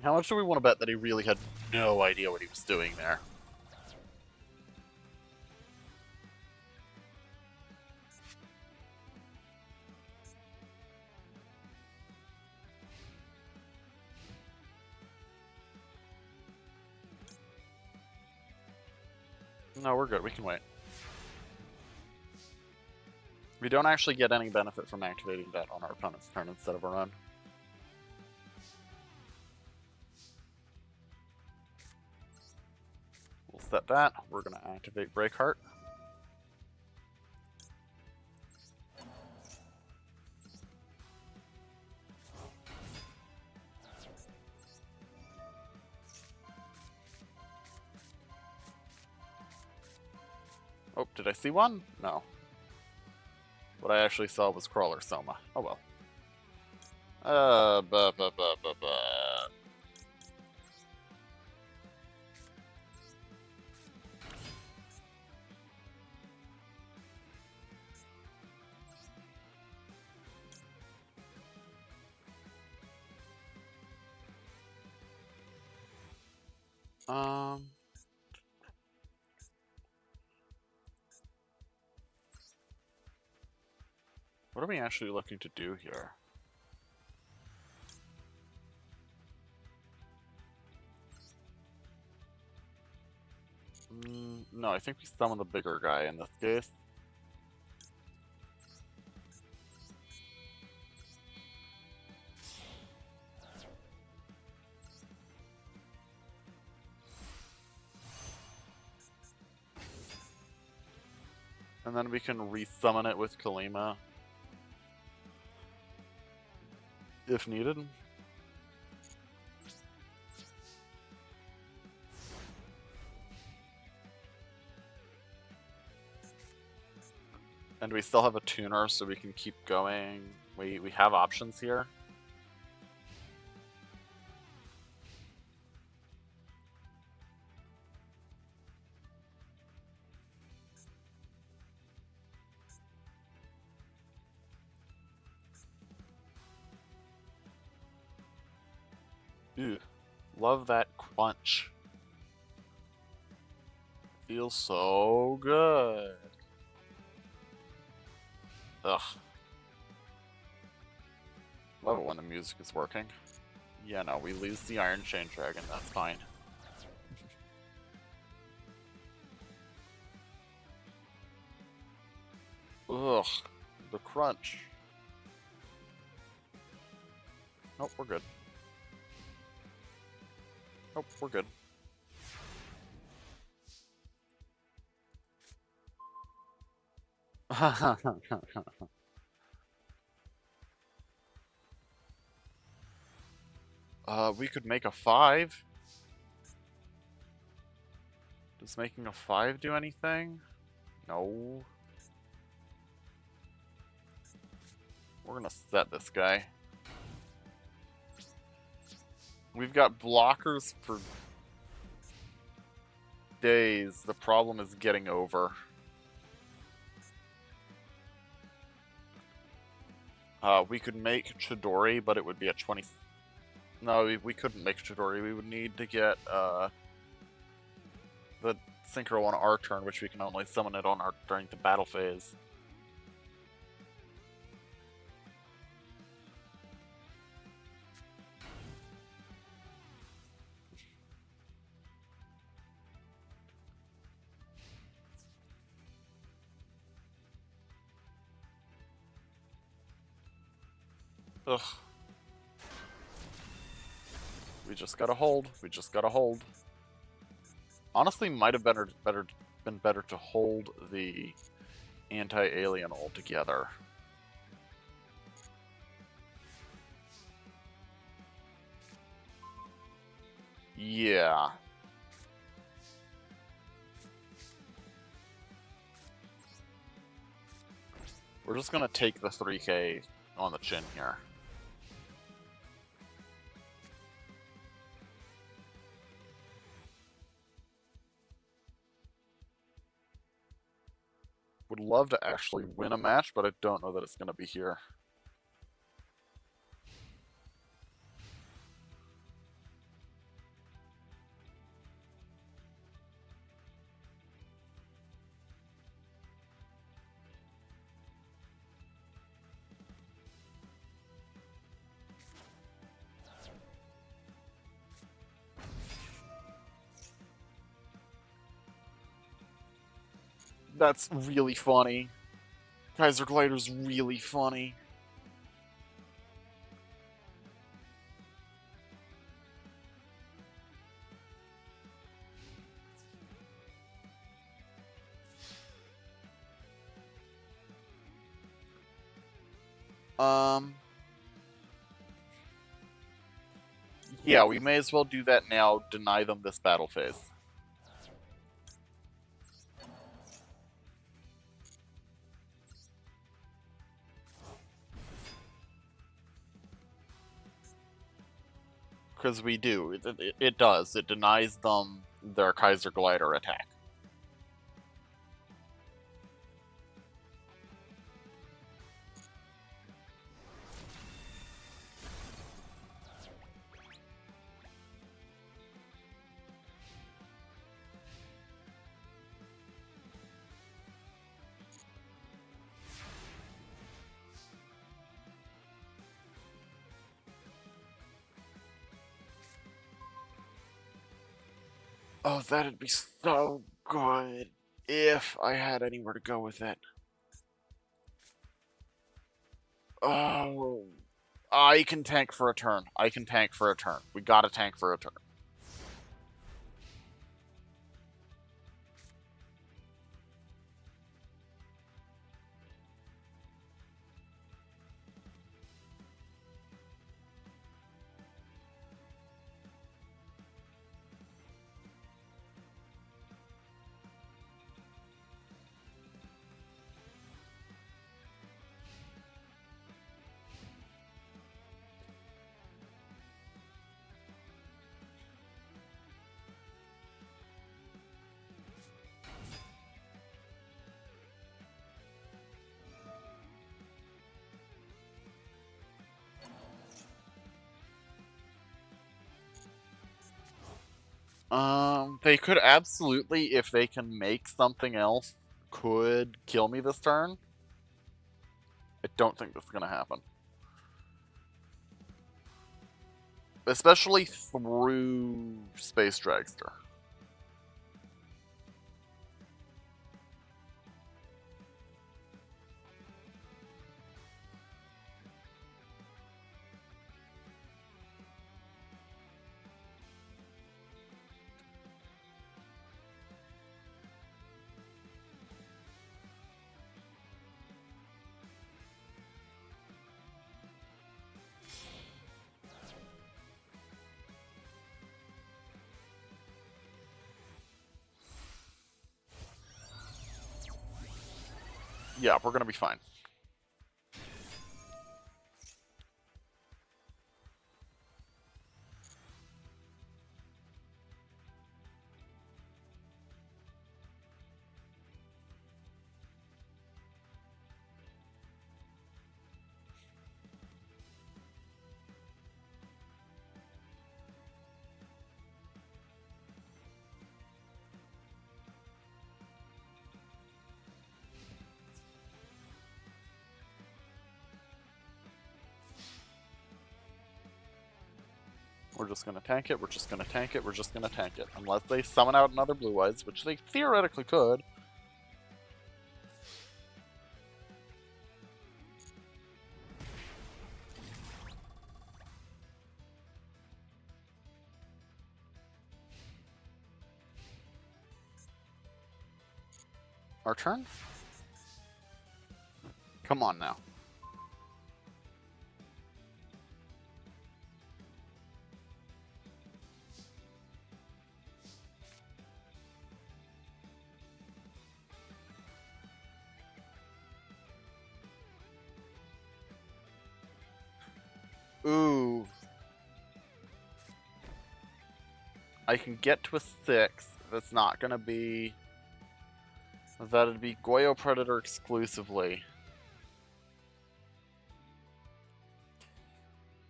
How much do we want to bet that he really had no idea what he was doing there? No, we're good. We can wait. We don't actually get any benefit from activating that on our opponent's turn instead of our own. We'll set that. We're going to activate Breakheart. Oh, did I see one? No. What I actually saw was Crawler Soma. Oh well. Buh, buh, buh, buh, buh. What are we actually looking to do here? No, I think we summon the bigger guy in this case. And then we can resummon it with Kalima if needed. And we still have a tuner, so we can keep going. We have options here. Ew. Love that crunch. Feels so good. Ugh. Love it when the music is working. Yeah, no, we lose the Iron Chain Dragon, that's fine. Ugh. The crunch. Nope, we're good. Nope, we're good. We could make a 5. Does making a 5 do anything? No. We're gonna set this guy. We've got blockers for days. The problem is getting over. We could make Chidori, but it would be a 20... No, we couldn't make Chidori. We would need to get the Synchro on our turn, which we can only summon it on our during the battle phase. Ugh. We just gotta hold. We just gotta hold. Honestly, might have been better to hold the anti-alien altogether. Yeah. We're just gonna take the 3k on the chin here. Would love to actually win a match, but I don't know that it's gonna be here. That's really funny. Kaiser Glider's really funny. Yeah, we may as well do that now. Deny them this battle phase. Because we do. It does. It denies them their Kaiser Glider attack. Oh, that'd be so good if I had anywhere to go with it. Oh, I can tank for a turn. I can tank for a turn. We gotta tank for a turn. They could absolutely, if they can make something else, could kill me this turn. I don't think this is gonna happen. Especially through Space Dragster. Yeah, we're gonna be fine. We're just gonna tank it, we're just gonna tank it, we're just gonna tank it. Unless they summon out another Blue Eyes, which they theoretically could. Our turn? Come on now. Ooh. I can get to a 6. That's not gonna be... That'd be Goyo Predator exclusively.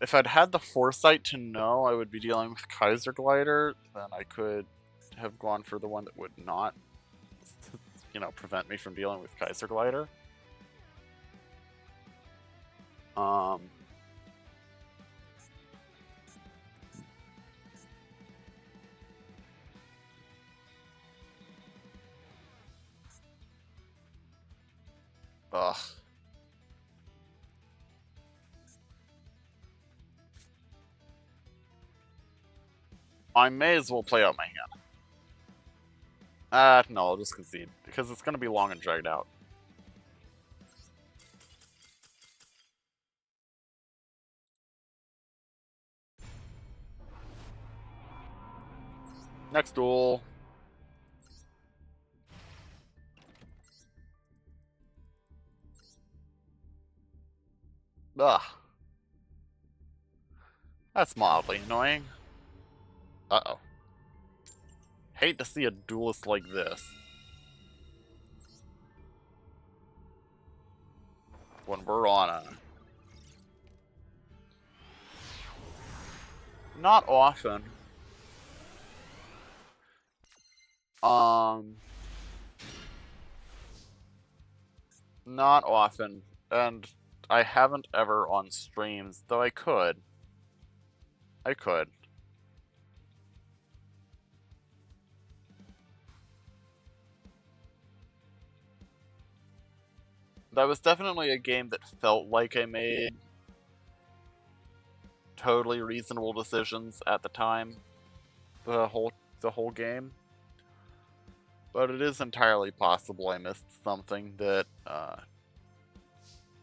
If I'd had the foresight to know I would be dealing with Kaiser Glider, then I could have gone for the one that would not, prevent me from dealing with Kaiser Glider. Um... Ugh. I may as well play out my hand. No, I'll just concede, because it's going to be long and dragged out. Next duel. Ugh. That's mildly annoying. Uh-oh. Hate to see a duelist like this. When we're on a... Not often. Not often. And I haven't ever on streams, though I could. I could. That was definitely a game that felt like I made totally reasonable decisions at the time. The whole game. But it is entirely possible I missed something that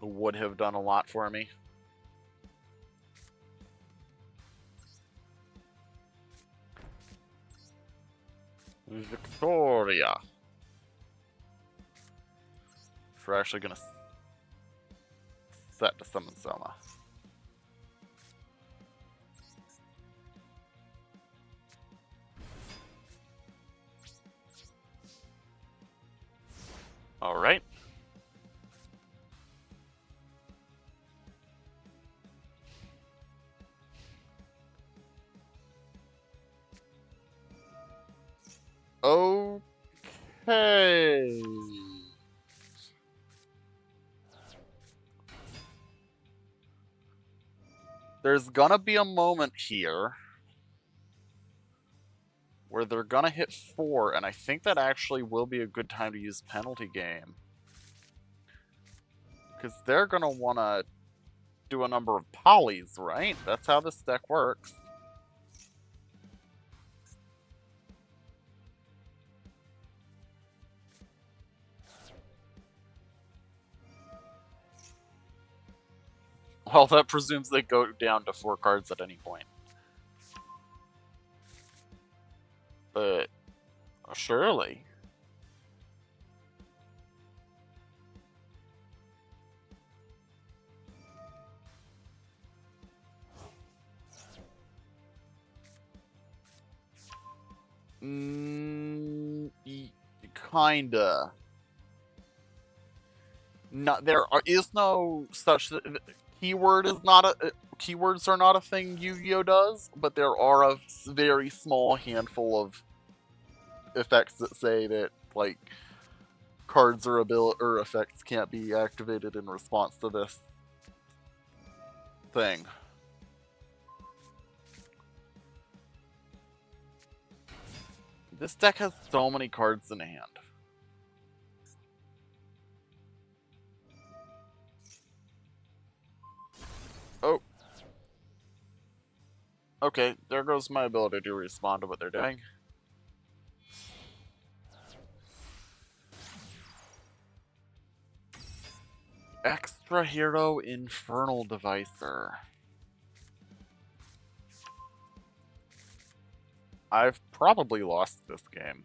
would have done a lot for me. Victoria. We're actually gonna set to summon Soma. Alright. Okay. There's gonna be a moment here where they're gonna hit 4, and I think that actually will be a good time to use Penalty Game. Because they're gonna wanna do a number of polys, right? That's how this deck works. Well, that presumes they go down to 4 cards at any point. But surely. Kinda. No, is no such keyword is not a keywords are not a thing Yu-Gi-Oh does, but there are a very small handful of effects that say that like cards or effects can't be activated in response to this thing. This deck has so many cards in hand. Oh. Okay, there goes my ability to respond to what they're doing. Extra Hero Infernal Devicer. I've probably lost this game.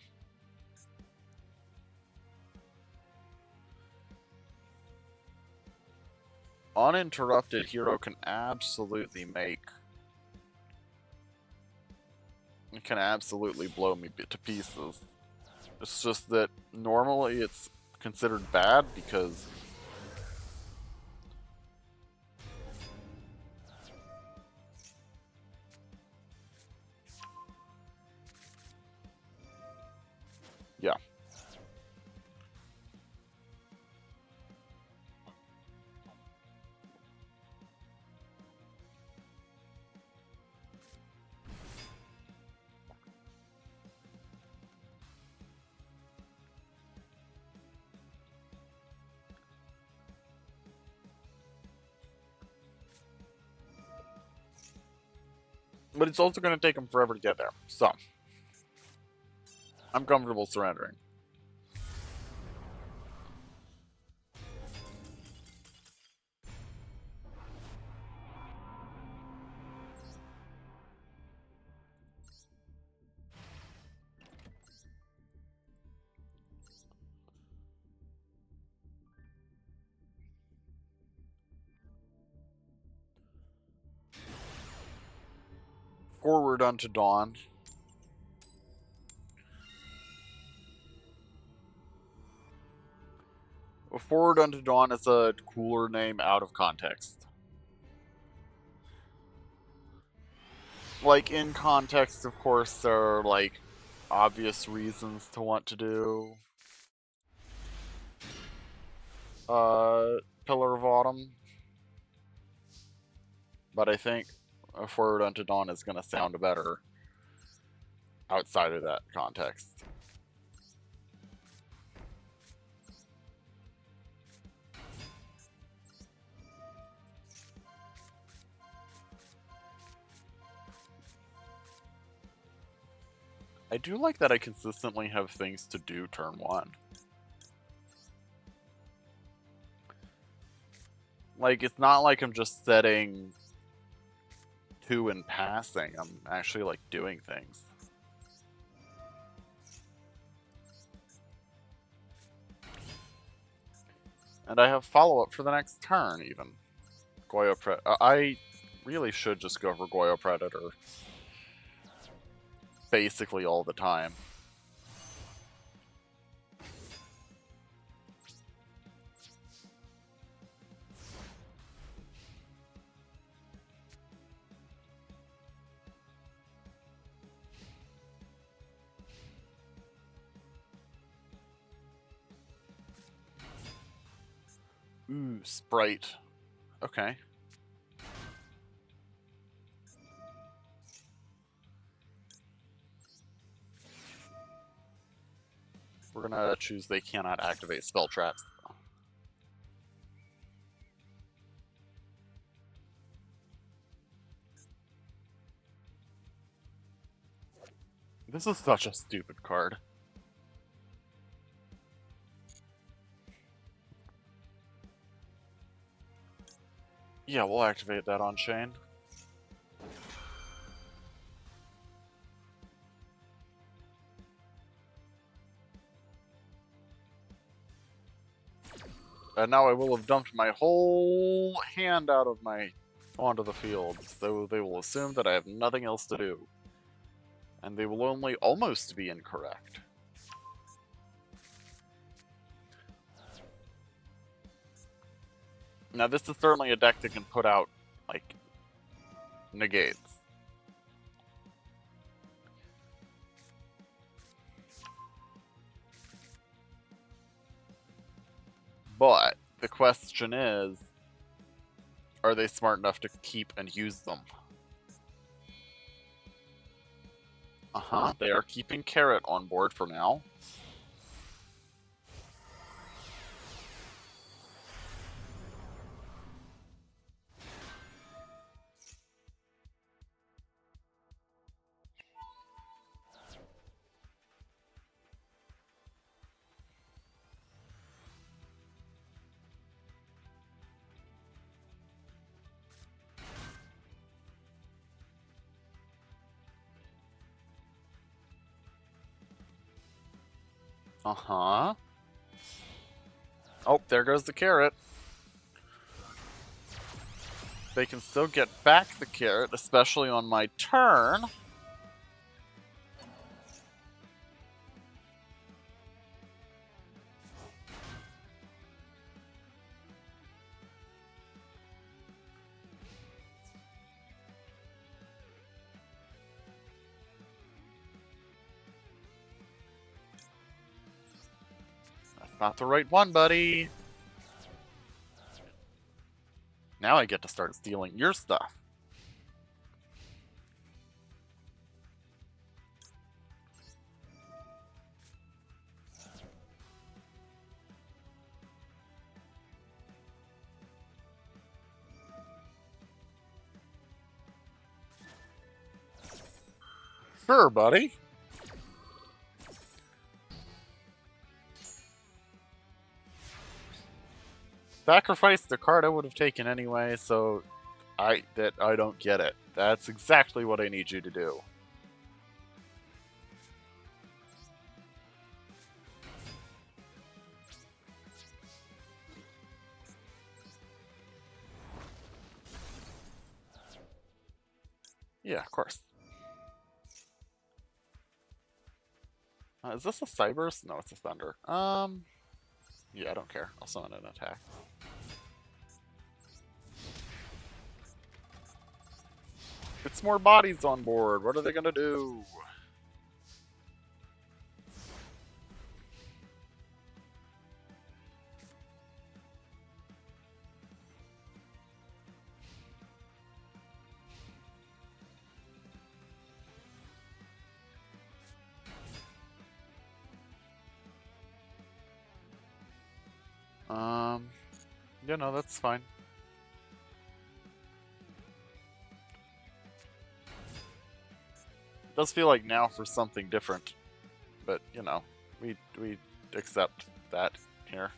uninterrupted hero can absolutely blow me to pieces. It's just that normally it's considered bad because yeah. But it's also going to take him forever to get there. So, I'm comfortable surrendering. Forward unto dawn. Forward unto dawn is a cooler name out of context. Like, in context, of course, there are, like, obvious reasons to want to do Pillar of Autumn. But I think Forward unto dawn is going to sound better outside of that context. I do like that I consistently have things to do turn 1. Like, it's not like I'm just setting 2 and passing. I'm actually, like, doing things. And I have follow-up for the next turn, even. I really should just go for Goyo Predator. Basically all the time. Ooh, Sprite. Okay. We're gonna choose they cannot activate spell traps. This is such a stupid card. Yeah, we'll activate that on Shane. And now I will have dumped my whole hand onto the field, so they will assume that I have nothing else to do. And they will only almost be incorrect. Now this is certainly a deck that can put out, like, negates. But the question is, are they smart enough to keep and use them? They are keeping Carrot on board for now. Oh, there goes the Carrot. They can still get back the carrot, especially on my turn. That's not the right one, buddy. Now I get to start stealing your stuff. Sure, buddy. Sacrifice the card I would have taken anyway, so I don't get it. That's exactly what I need you to do. Yeah, of course. Is this a Cyberse? No, it's a Thunder. Yeah, I don't care. I'll summon an attack. It's more bodies on board. What are they gonna do? Yeah, no, that's fine. It does feel like now for something different, but you know, we accept that here.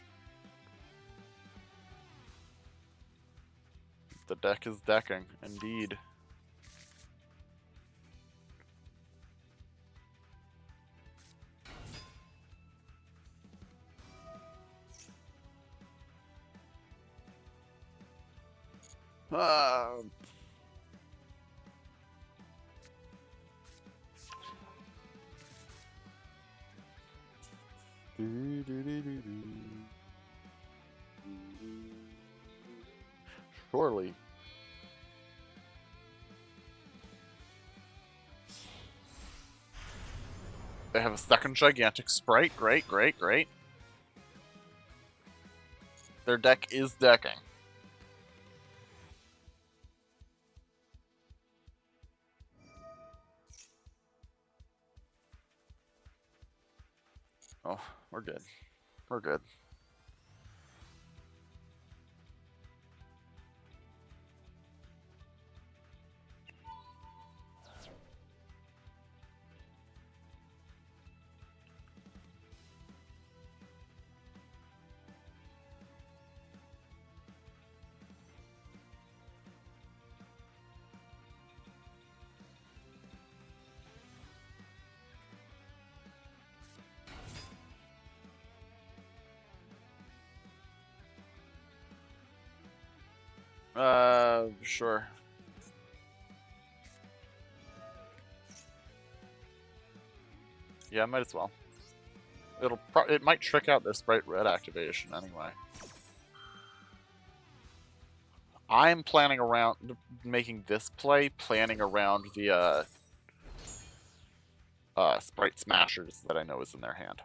The deck is decking, indeed. Uh, Surely. They have a second gigantic sprite. Great, great, great. Their deck is decking. Oh, we're good. We're good. Sure. Yeah, might as well. It might trick out their Sprite Red activation anyway. I'm planning around making this play, planning around the Sprite Smashers that I know is in their hand.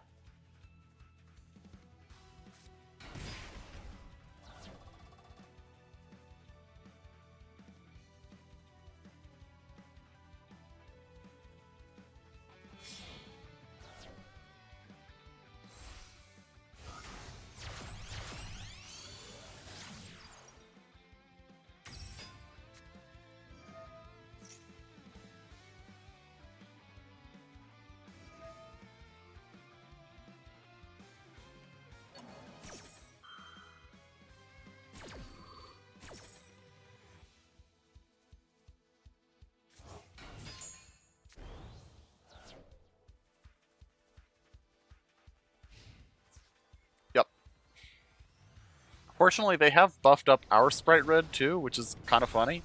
Fortunately, they have buffed up our sprite red too, which is kind of funny.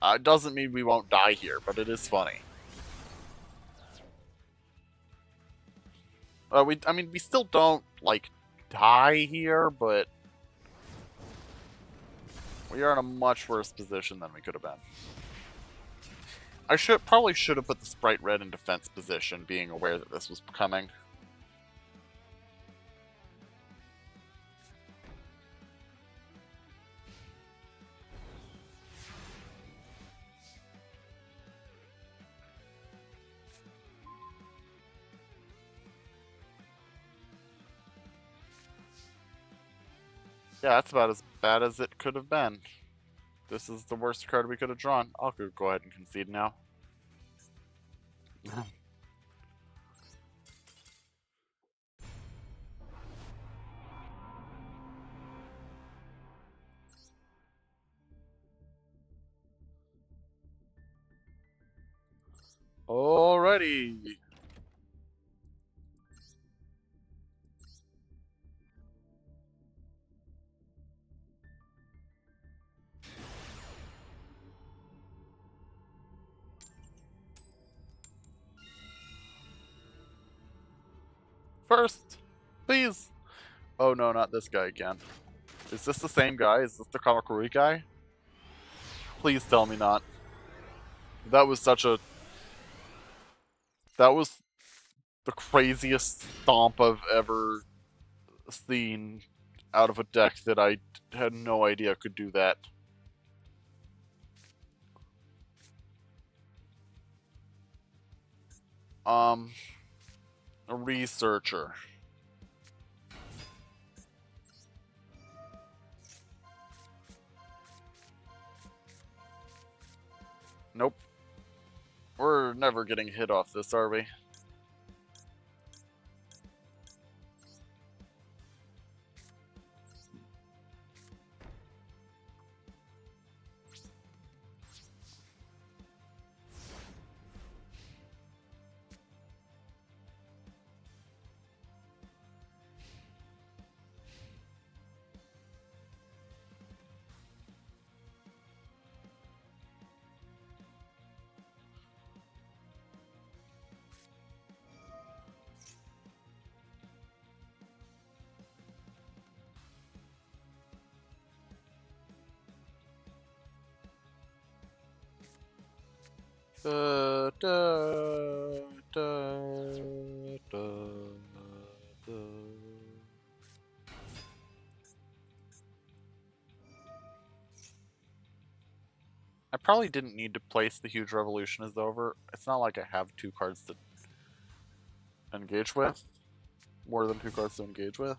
It doesn't mean we won't die here, but it is funny. I mean, we still don't, like, die here, but we are in a much worse position than we could have been. I probably should have put the sprite red in defense position, being aware that this was coming. Yeah, that's about as bad as it could have been. This is the worst card we could have drawn. I'll go ahead and concede now. Alrighty. First, please. Oh no, not this guy again. Is this the same guy? Is this the Kamakuri guy? Please tell me not. That was such a... That was the craziest stomp I've ever seen out of a deck that I had no idea could do that. A researcher. Nope. We're never getting hit off this, are we? Da, da, da, da, da. I probably didn't need to place the Huge Revolution is over. It's not like I have two cards to engage with. More than two cards to engage with.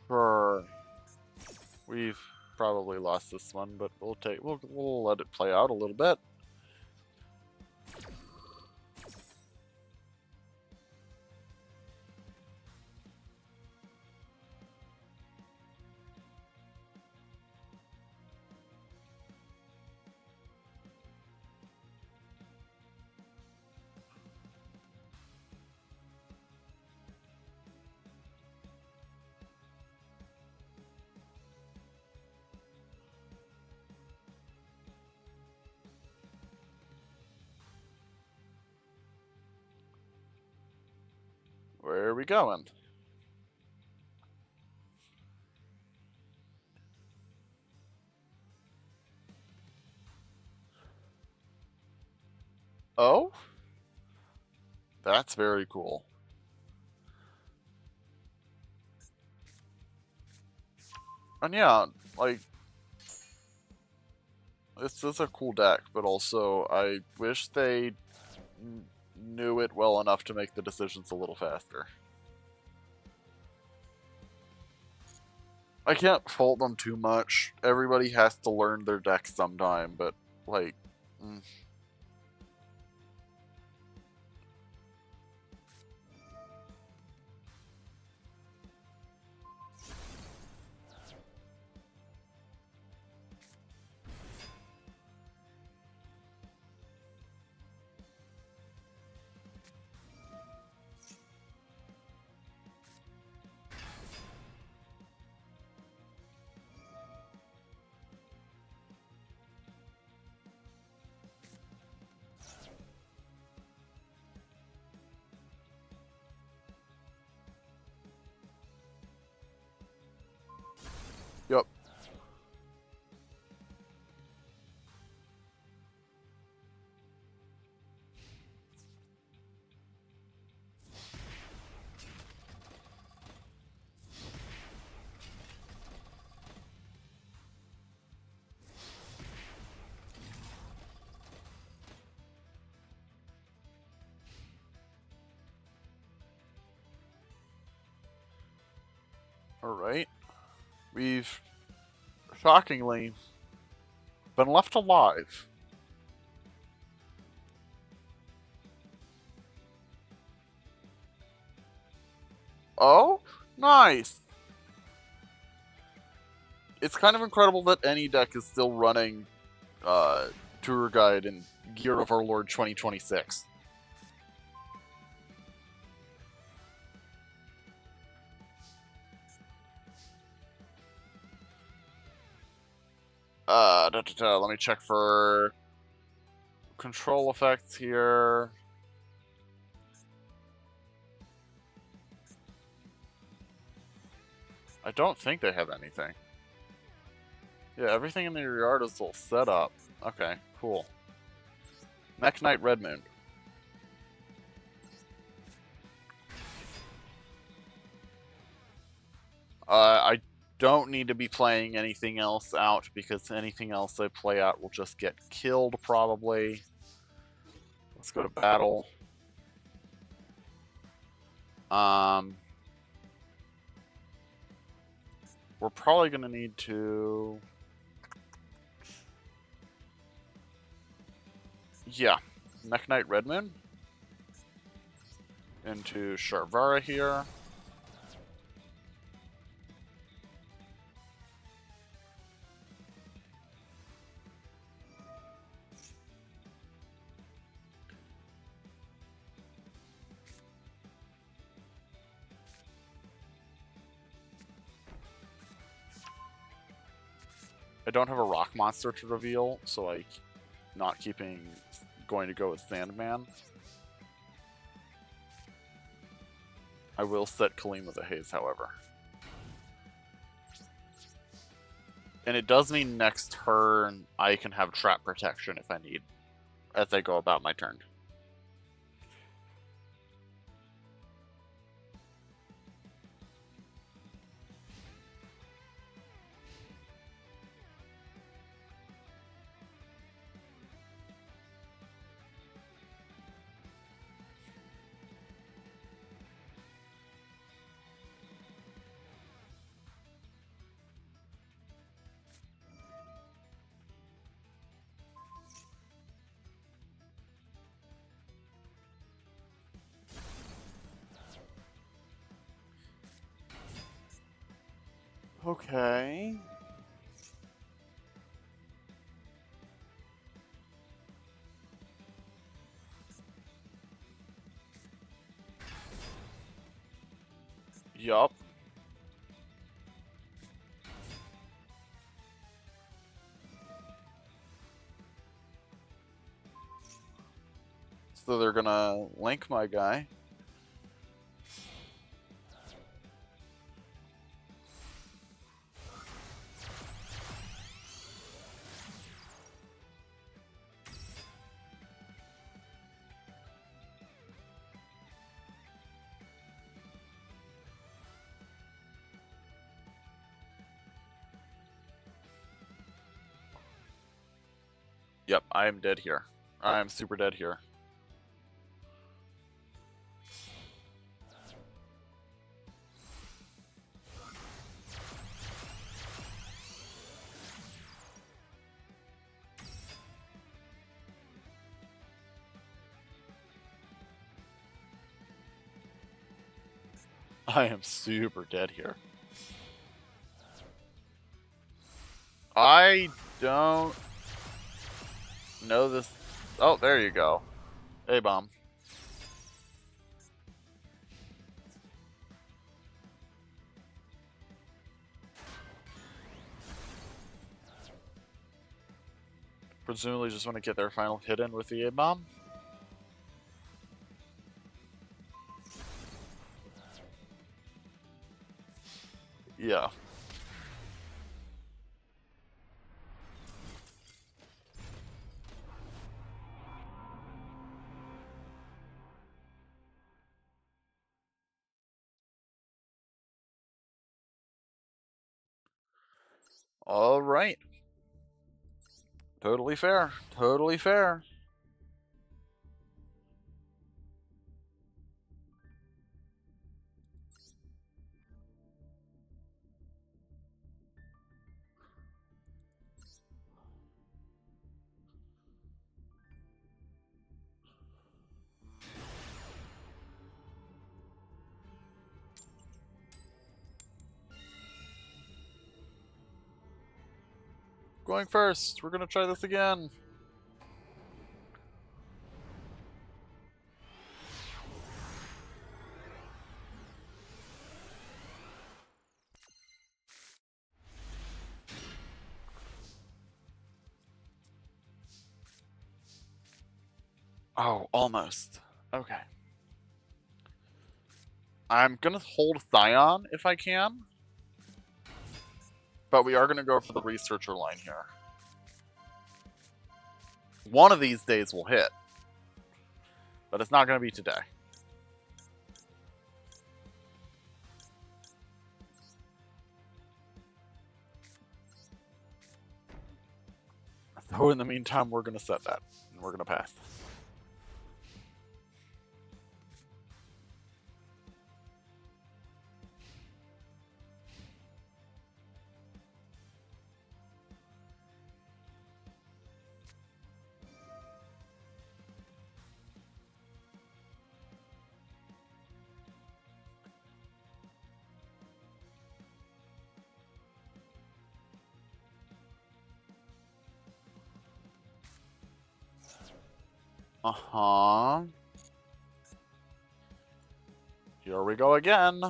Sure. We've probably lost this one, but we'll let it play out a little bit. Where are we going? Oh? That's very cool. And yeah, like, this is a cool deck, but also I wish they knew it well enough to make the decisions a little faster. I can't fault them too much. Everybody has to learn their deck sometime, but, like... Yep. Alright. We've, shockingly, been left alive. Oh? Nice! It's kind of incredible that any deck is still running Tour Guide and Gear of Our Lord 2026. Let me check for control effects here. I don't think they have anything. Yeah, everything in their yard is all set up. Okay, cool. Next night, Red Moon. I don't need to be playing anything else out because anything else I play out will just get killed, probably. Let's go to battle. We're probably going to need to... Yeah. Mech Knight Red Moon. Into Sharvara here. I don't have a rock monster to reveal, so I'm not going to go with Sandman. I will set Kalima the Haze, however. And it does mean next turn I can have trap protection if I need, as I go about my turn. Okay. Yup. So they're gonna link my guy. Yep, I am dead here. I am super dead here. I am super dead here. I don't know this. Oh, there you go. Hey, bomb. Presumably just want to get their final hit in with the A-bomb. Yeah. All right. Totally fair. Totally fair. Going first. We're going to try this again. Oh, almost. Okay. I'm going to hold Scion if I can. But we are going to go for the researcher line here. One of these days will hit. But it's not going to be today. So in the meantime, we're going to set that. And we're going to pass. Uh-huh. Here we go again.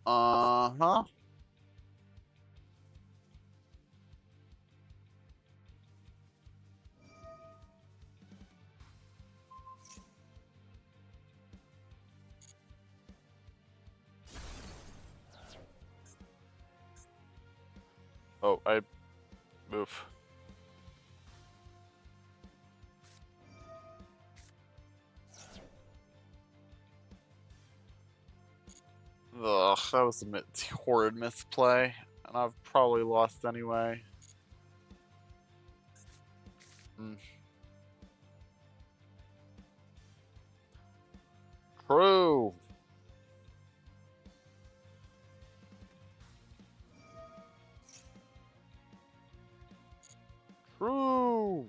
Uh-huh. Oh, I... Oof. Ugh, that was a horrid misplay. And I've probably lost anyway. Mm. True. True.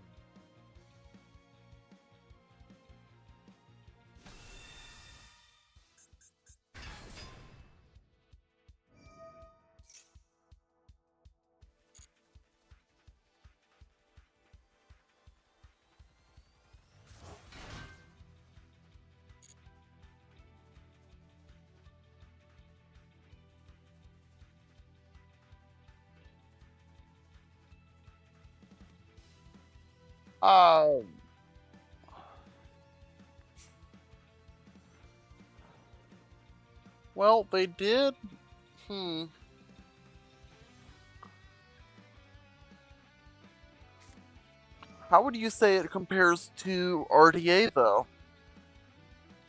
Um... Well, they did. How would you say it compares to RDA, though?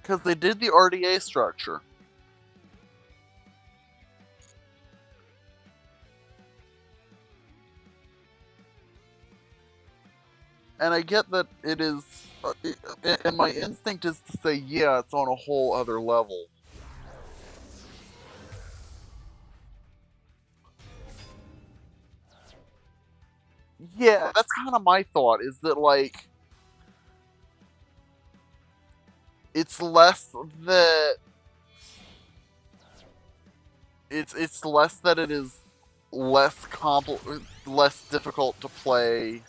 Because they did the RDA structure. And I get that it is, and my instinct is to say, yeah, it's on a whole other level. Yeah, that's kind of my thought. Is that like it's less that it's less that it is less difficult to play.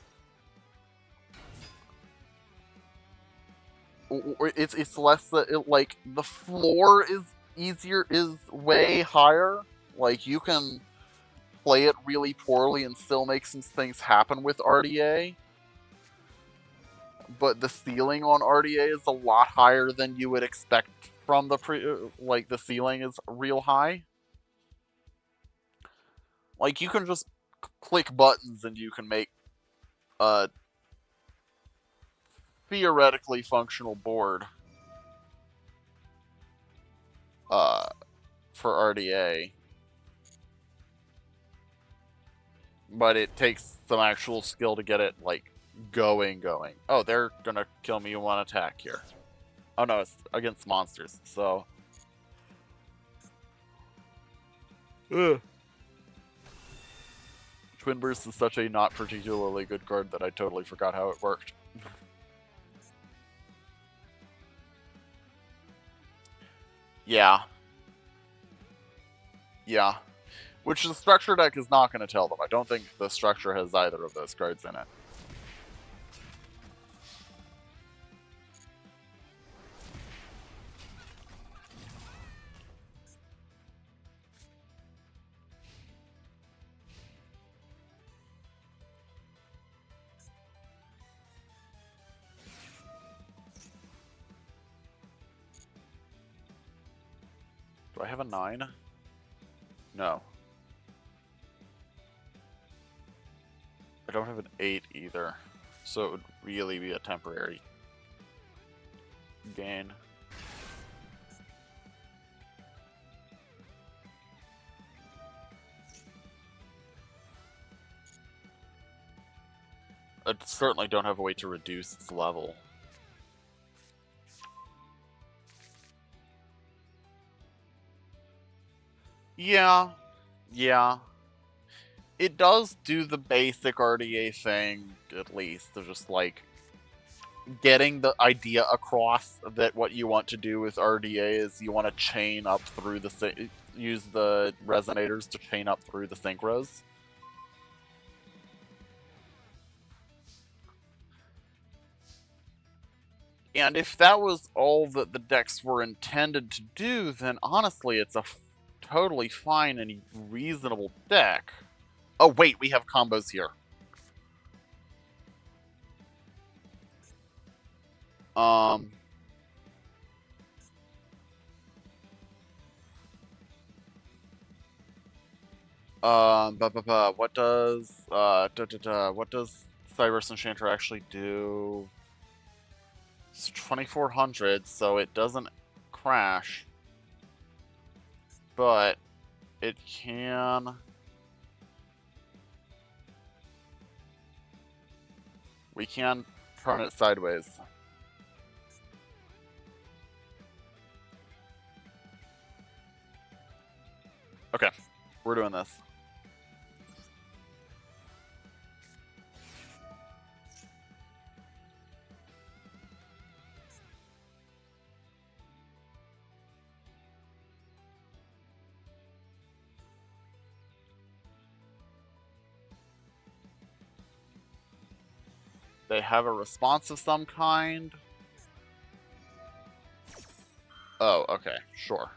It's less that it, like the floor is way higher. Like you can play it really poorly and still make some things happen with RDA. But the ceiling on RDA is a lot higher than you would expect from the like the ceiling is real high. Like you can just click buttons and you can make a theoretically functional board uh, for RDA, but it takes some actual skill to get it like going. Oh, they're gonna kill me in one attack here. Oh no, it's against monsters. So, ugh. Twin Burst is such a not particularly good card that I totally forgot how it worked. Yeah. Yeah. Which the structure deck is not going to tell them. I don't think the structure has either of those cards in it. Do I have a 9? No. I don't have an 8 either. So it would really be a temporary gain. I certainly don't have a way to reduce its level. Yeah. Yeah. It does do the basic RDA thing, at least. They're just like getting the idea across that what you want to do with RDA is you want to chain up through the use the resonators to chain up through the synchros. And if that was all that the decks were intended to do, then honestly, it's a totally fine and reasonable deck. Oh wait, we have combos here. Um, what does what does Cyrus Enchanter actually do? It's 2400, so it doesn't crash, but it can. We can turn it sideways. Okay, we're doing this. They have a response of some kind. Oh, okay, sure.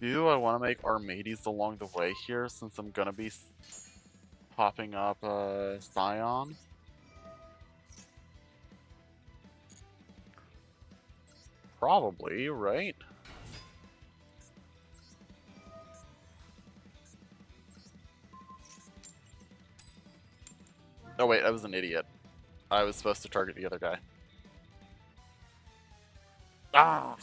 Do I want to make Armades along the way here, since I'm gonna be popping up Scion? Probably, right? Oh wait, I was an idiot. I was supposed to target the other guy. Ah!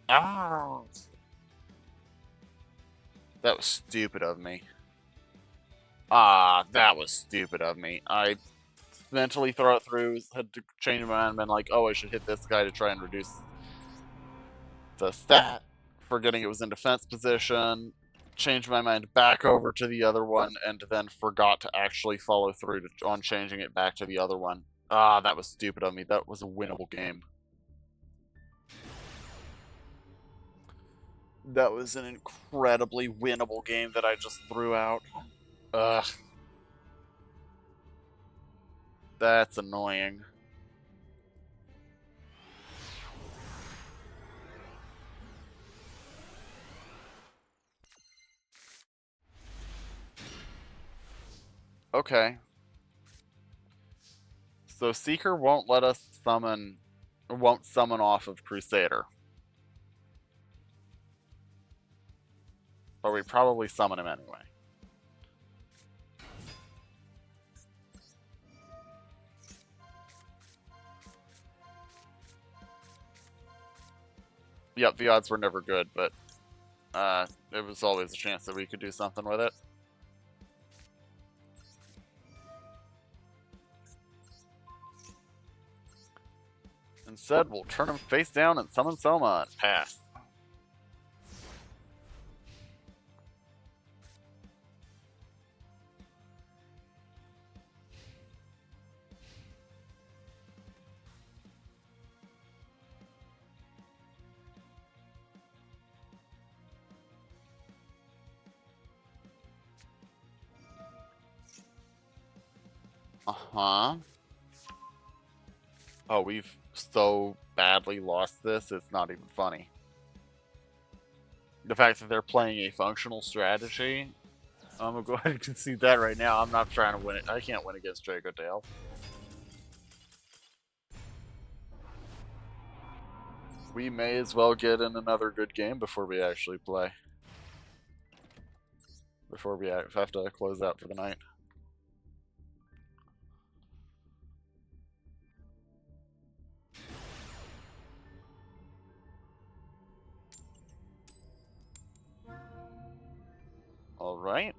Ah! That was stupid of me. Ah, that was stupid of me. I mentally throw it through, had to change my mind, and been like, oh, I should hit this guy to try and reduce the stat, forgetting it was in defense position, changed my mind back over to the other one, and then forgot to actually follow through on changing it back to the other one. Ah, that was stupid of me. That was a winnable game. That was an incredibly winnable game that I just threw out. Ugh. That's annoying. Okay. So Seeker won't let us summon, won't summon off of Crusader. But we probably summon him anyway. Yep, the odds were never good, but there was always a chance that we could do something with it. Instead, we'll turn him face down and summon Soma and pass. Uh-huh. Oh, we've so badly lost this, it's not even funny. The fact that they're playing a functional strategy, I'm gonna go ahead and concede that right now. I'm not trying to win it. I can't win against Draco Tail. We may as well get in another good game before we actually play. Before we have to close out for the night. Alright.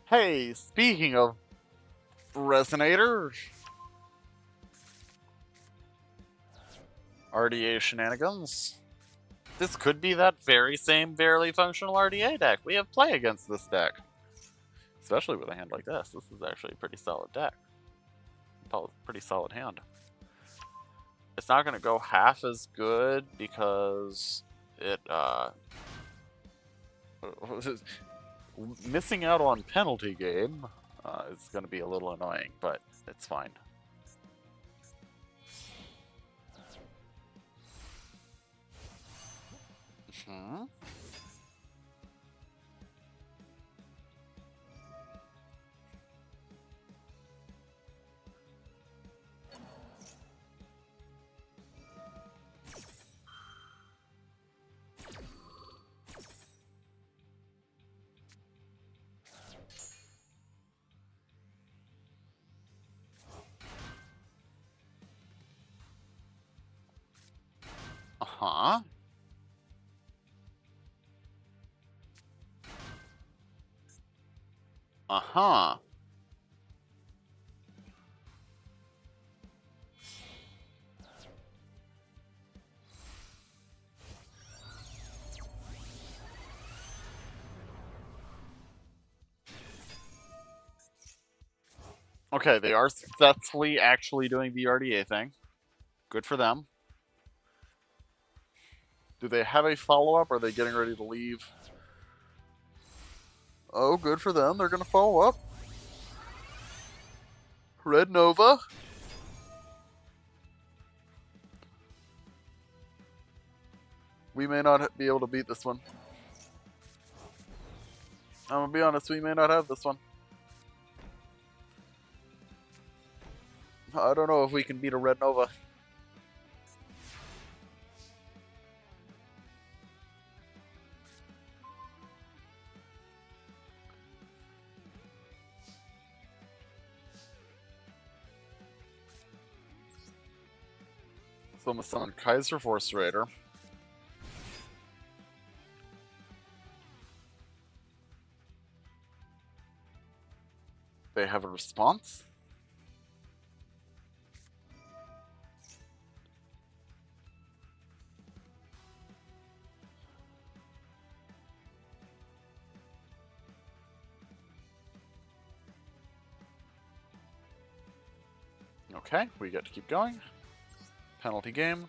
Hey, speaking of Resonator, RDA shenanigans. This could be that very same barely functional RDA deck. We have play against this deck. Especially with a hand like this. This is actually a pretty solid deck. Pretty solid hand. It's not going to go half as good because it, missing out on penalty game is going to be a little annoying, but it's fine. Hmm? Uh-huh. Uh-huh. Okay, they are successfully actually doing the RDA thing. Good for them. Do they have a follow-up? Or are they getting ready to leave? Oh, good for them. They're gonna follow up. Red Nova. We may not be able to beat this one. I'm gonna be honest, we may not have this one. I don't know if we can beat a Red Nova. So I'm gonna summon Kaiser Force Raider. They have a response. Okay, we get to keep going. Penalty game.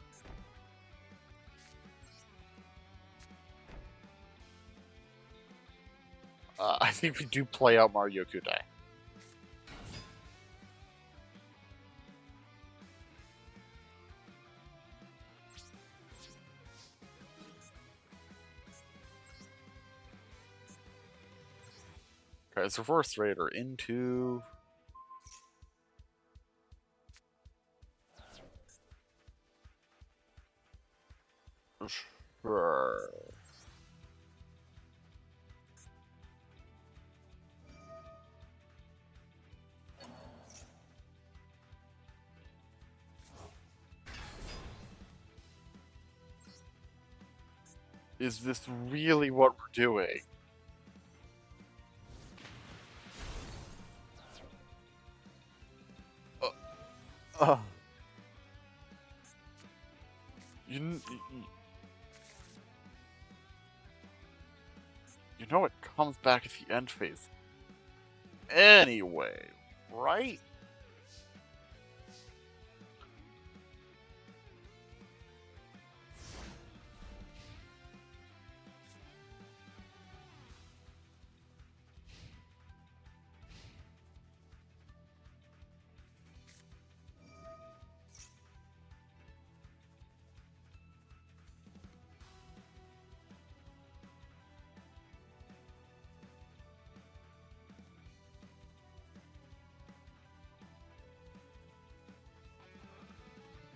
I think we do play out Mario Kudai. Kaiser Force Raider into... Sure. Is this really what we're doing? Uh, you know it comes back at the end phase. Anyway, right?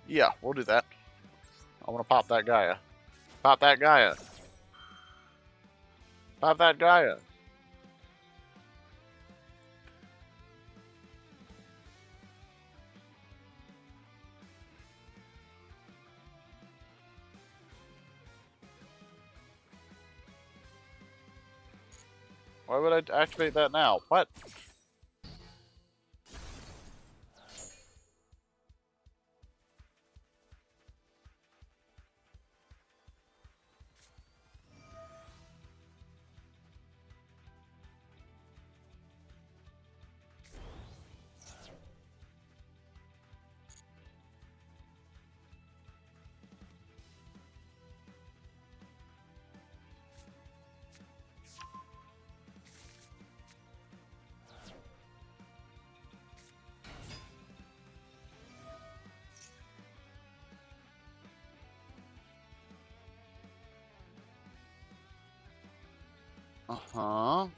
Yeah, we'll do that. I want to pop that Gaia. Pop that Gaia. Pop that Gaia. Why would I activate that now? What? Uh-huh.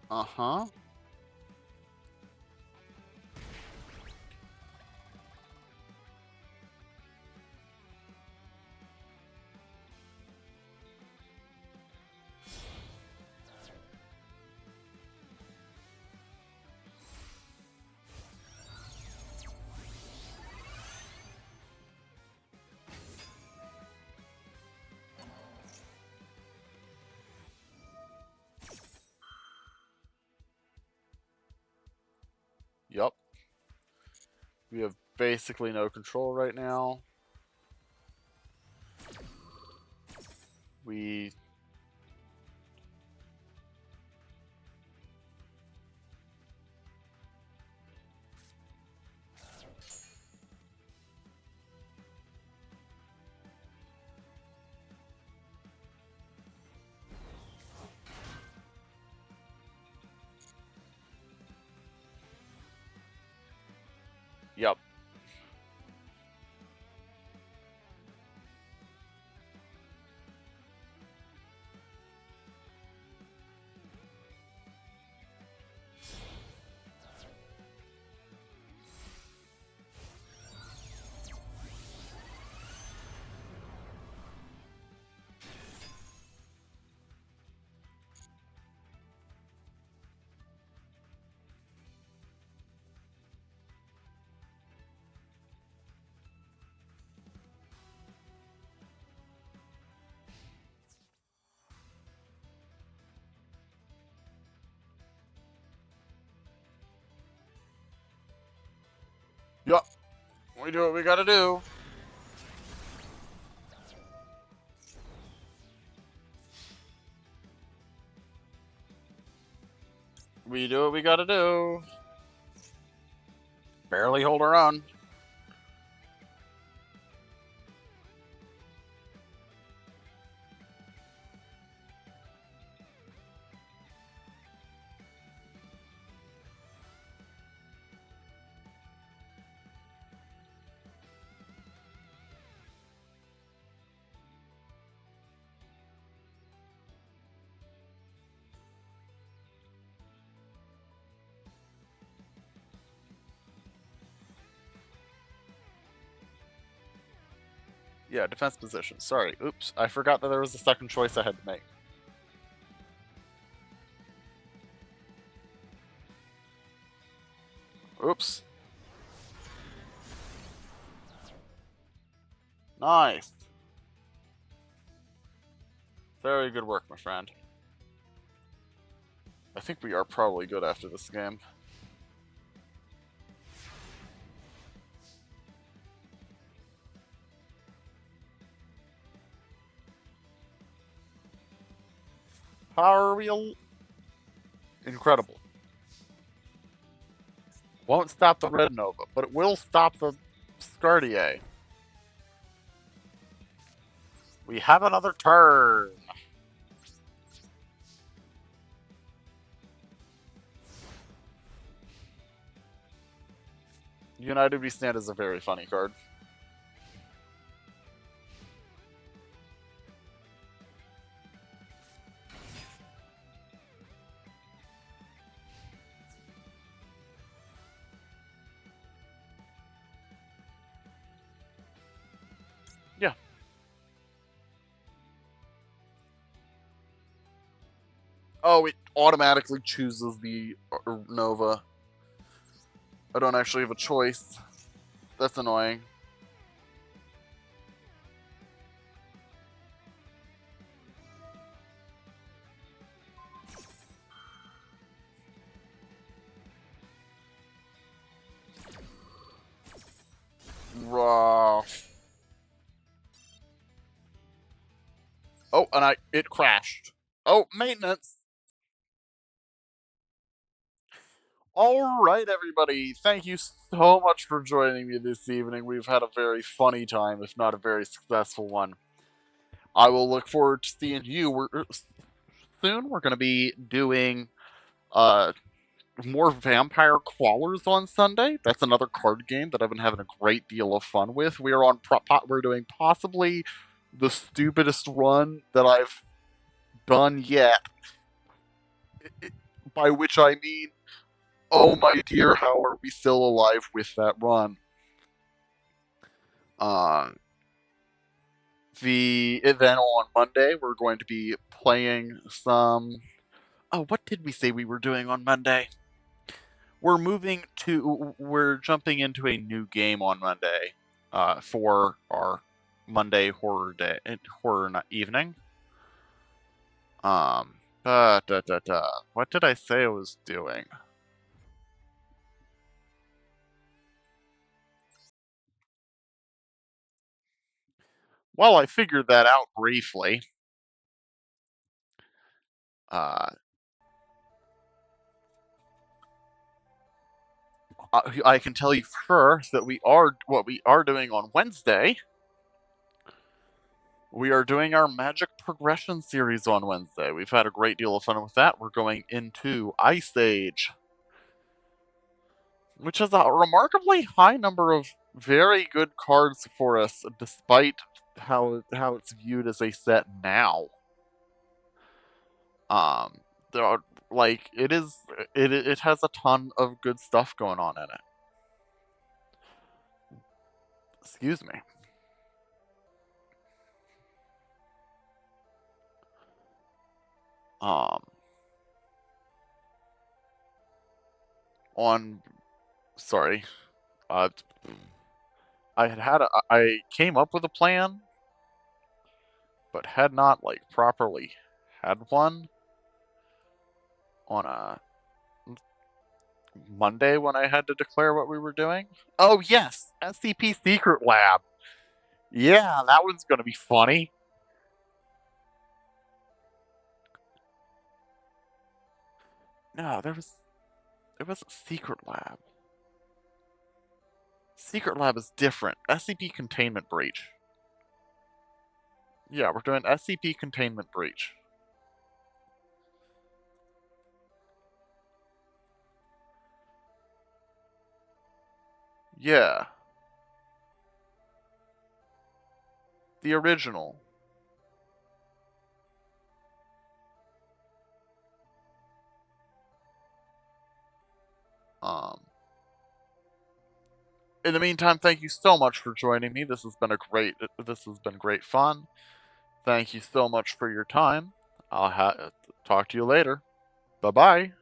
Uh-huh. We have basically no control right now. We Yep. Yep. We do what we gotta do. We do what we gotta do. Barely hold our own. Yeah, defense position. Sorry. Oops. I forgot that there was a second choice I had to make. Oops. Nice. Very good work, my friend. I think we are probably good after this game. Power wheel. Incredible. Won't stop the Red Nova, but it will stop the Scardier. We have another turn. United We Stand is a very funny card. Yeah. Oh, it automatically chooses the Nova. I don't actually have a choice. That's annoying. Rough. Oh, and it crashed. Oh, maintenance. All right, everybody. Thank you so much for joining me this evening. We've had a very funny time, if not a very successful one. I will look forward to seeing you soon. We're going to be doing uh, more Vampire Crawlers on Sunday. That's another card game that I've been having a great deal of fun with. We are on we're doing possibly the stupidest run that I've done yet. By which I mean, oh my dear, how are we still alive with that run? Uh, then on Monday, we're going to be playing some. Oh, what did we say we were doing on Monday? We're jumping into a new game on Monday for our Monday horror evening. What did I say I was doing? Well, I figured that out briefly. Uh, I can tell you first that what we are doing on Wednesday. We are doing our Magic Progression series on Wednesday. We've had a great deal of fun with that. We're going into Ice Age, which is a remarkably high number of very good cards for us, despite how it's viewed as a set now. Um, there are like it has a ton of good stuff going on in it. Excuse me. Um, on sorry, uh, I came up with a plan, but had not like properly had one on a Monday when I had to declare what we were doing. Oh yes, SCP Secret Lab. Yeah, that one's gonna be funny. No, there was a Secret Lab. Secret Lab is different. SCP Containment Breach. Yeah, we're doing SCP Containment Breach. Yeah, the original. Um, in the meantime, thank you so much for joining me. This has been great fun. Thank you so much for your time. Talk to you later. Bye bye.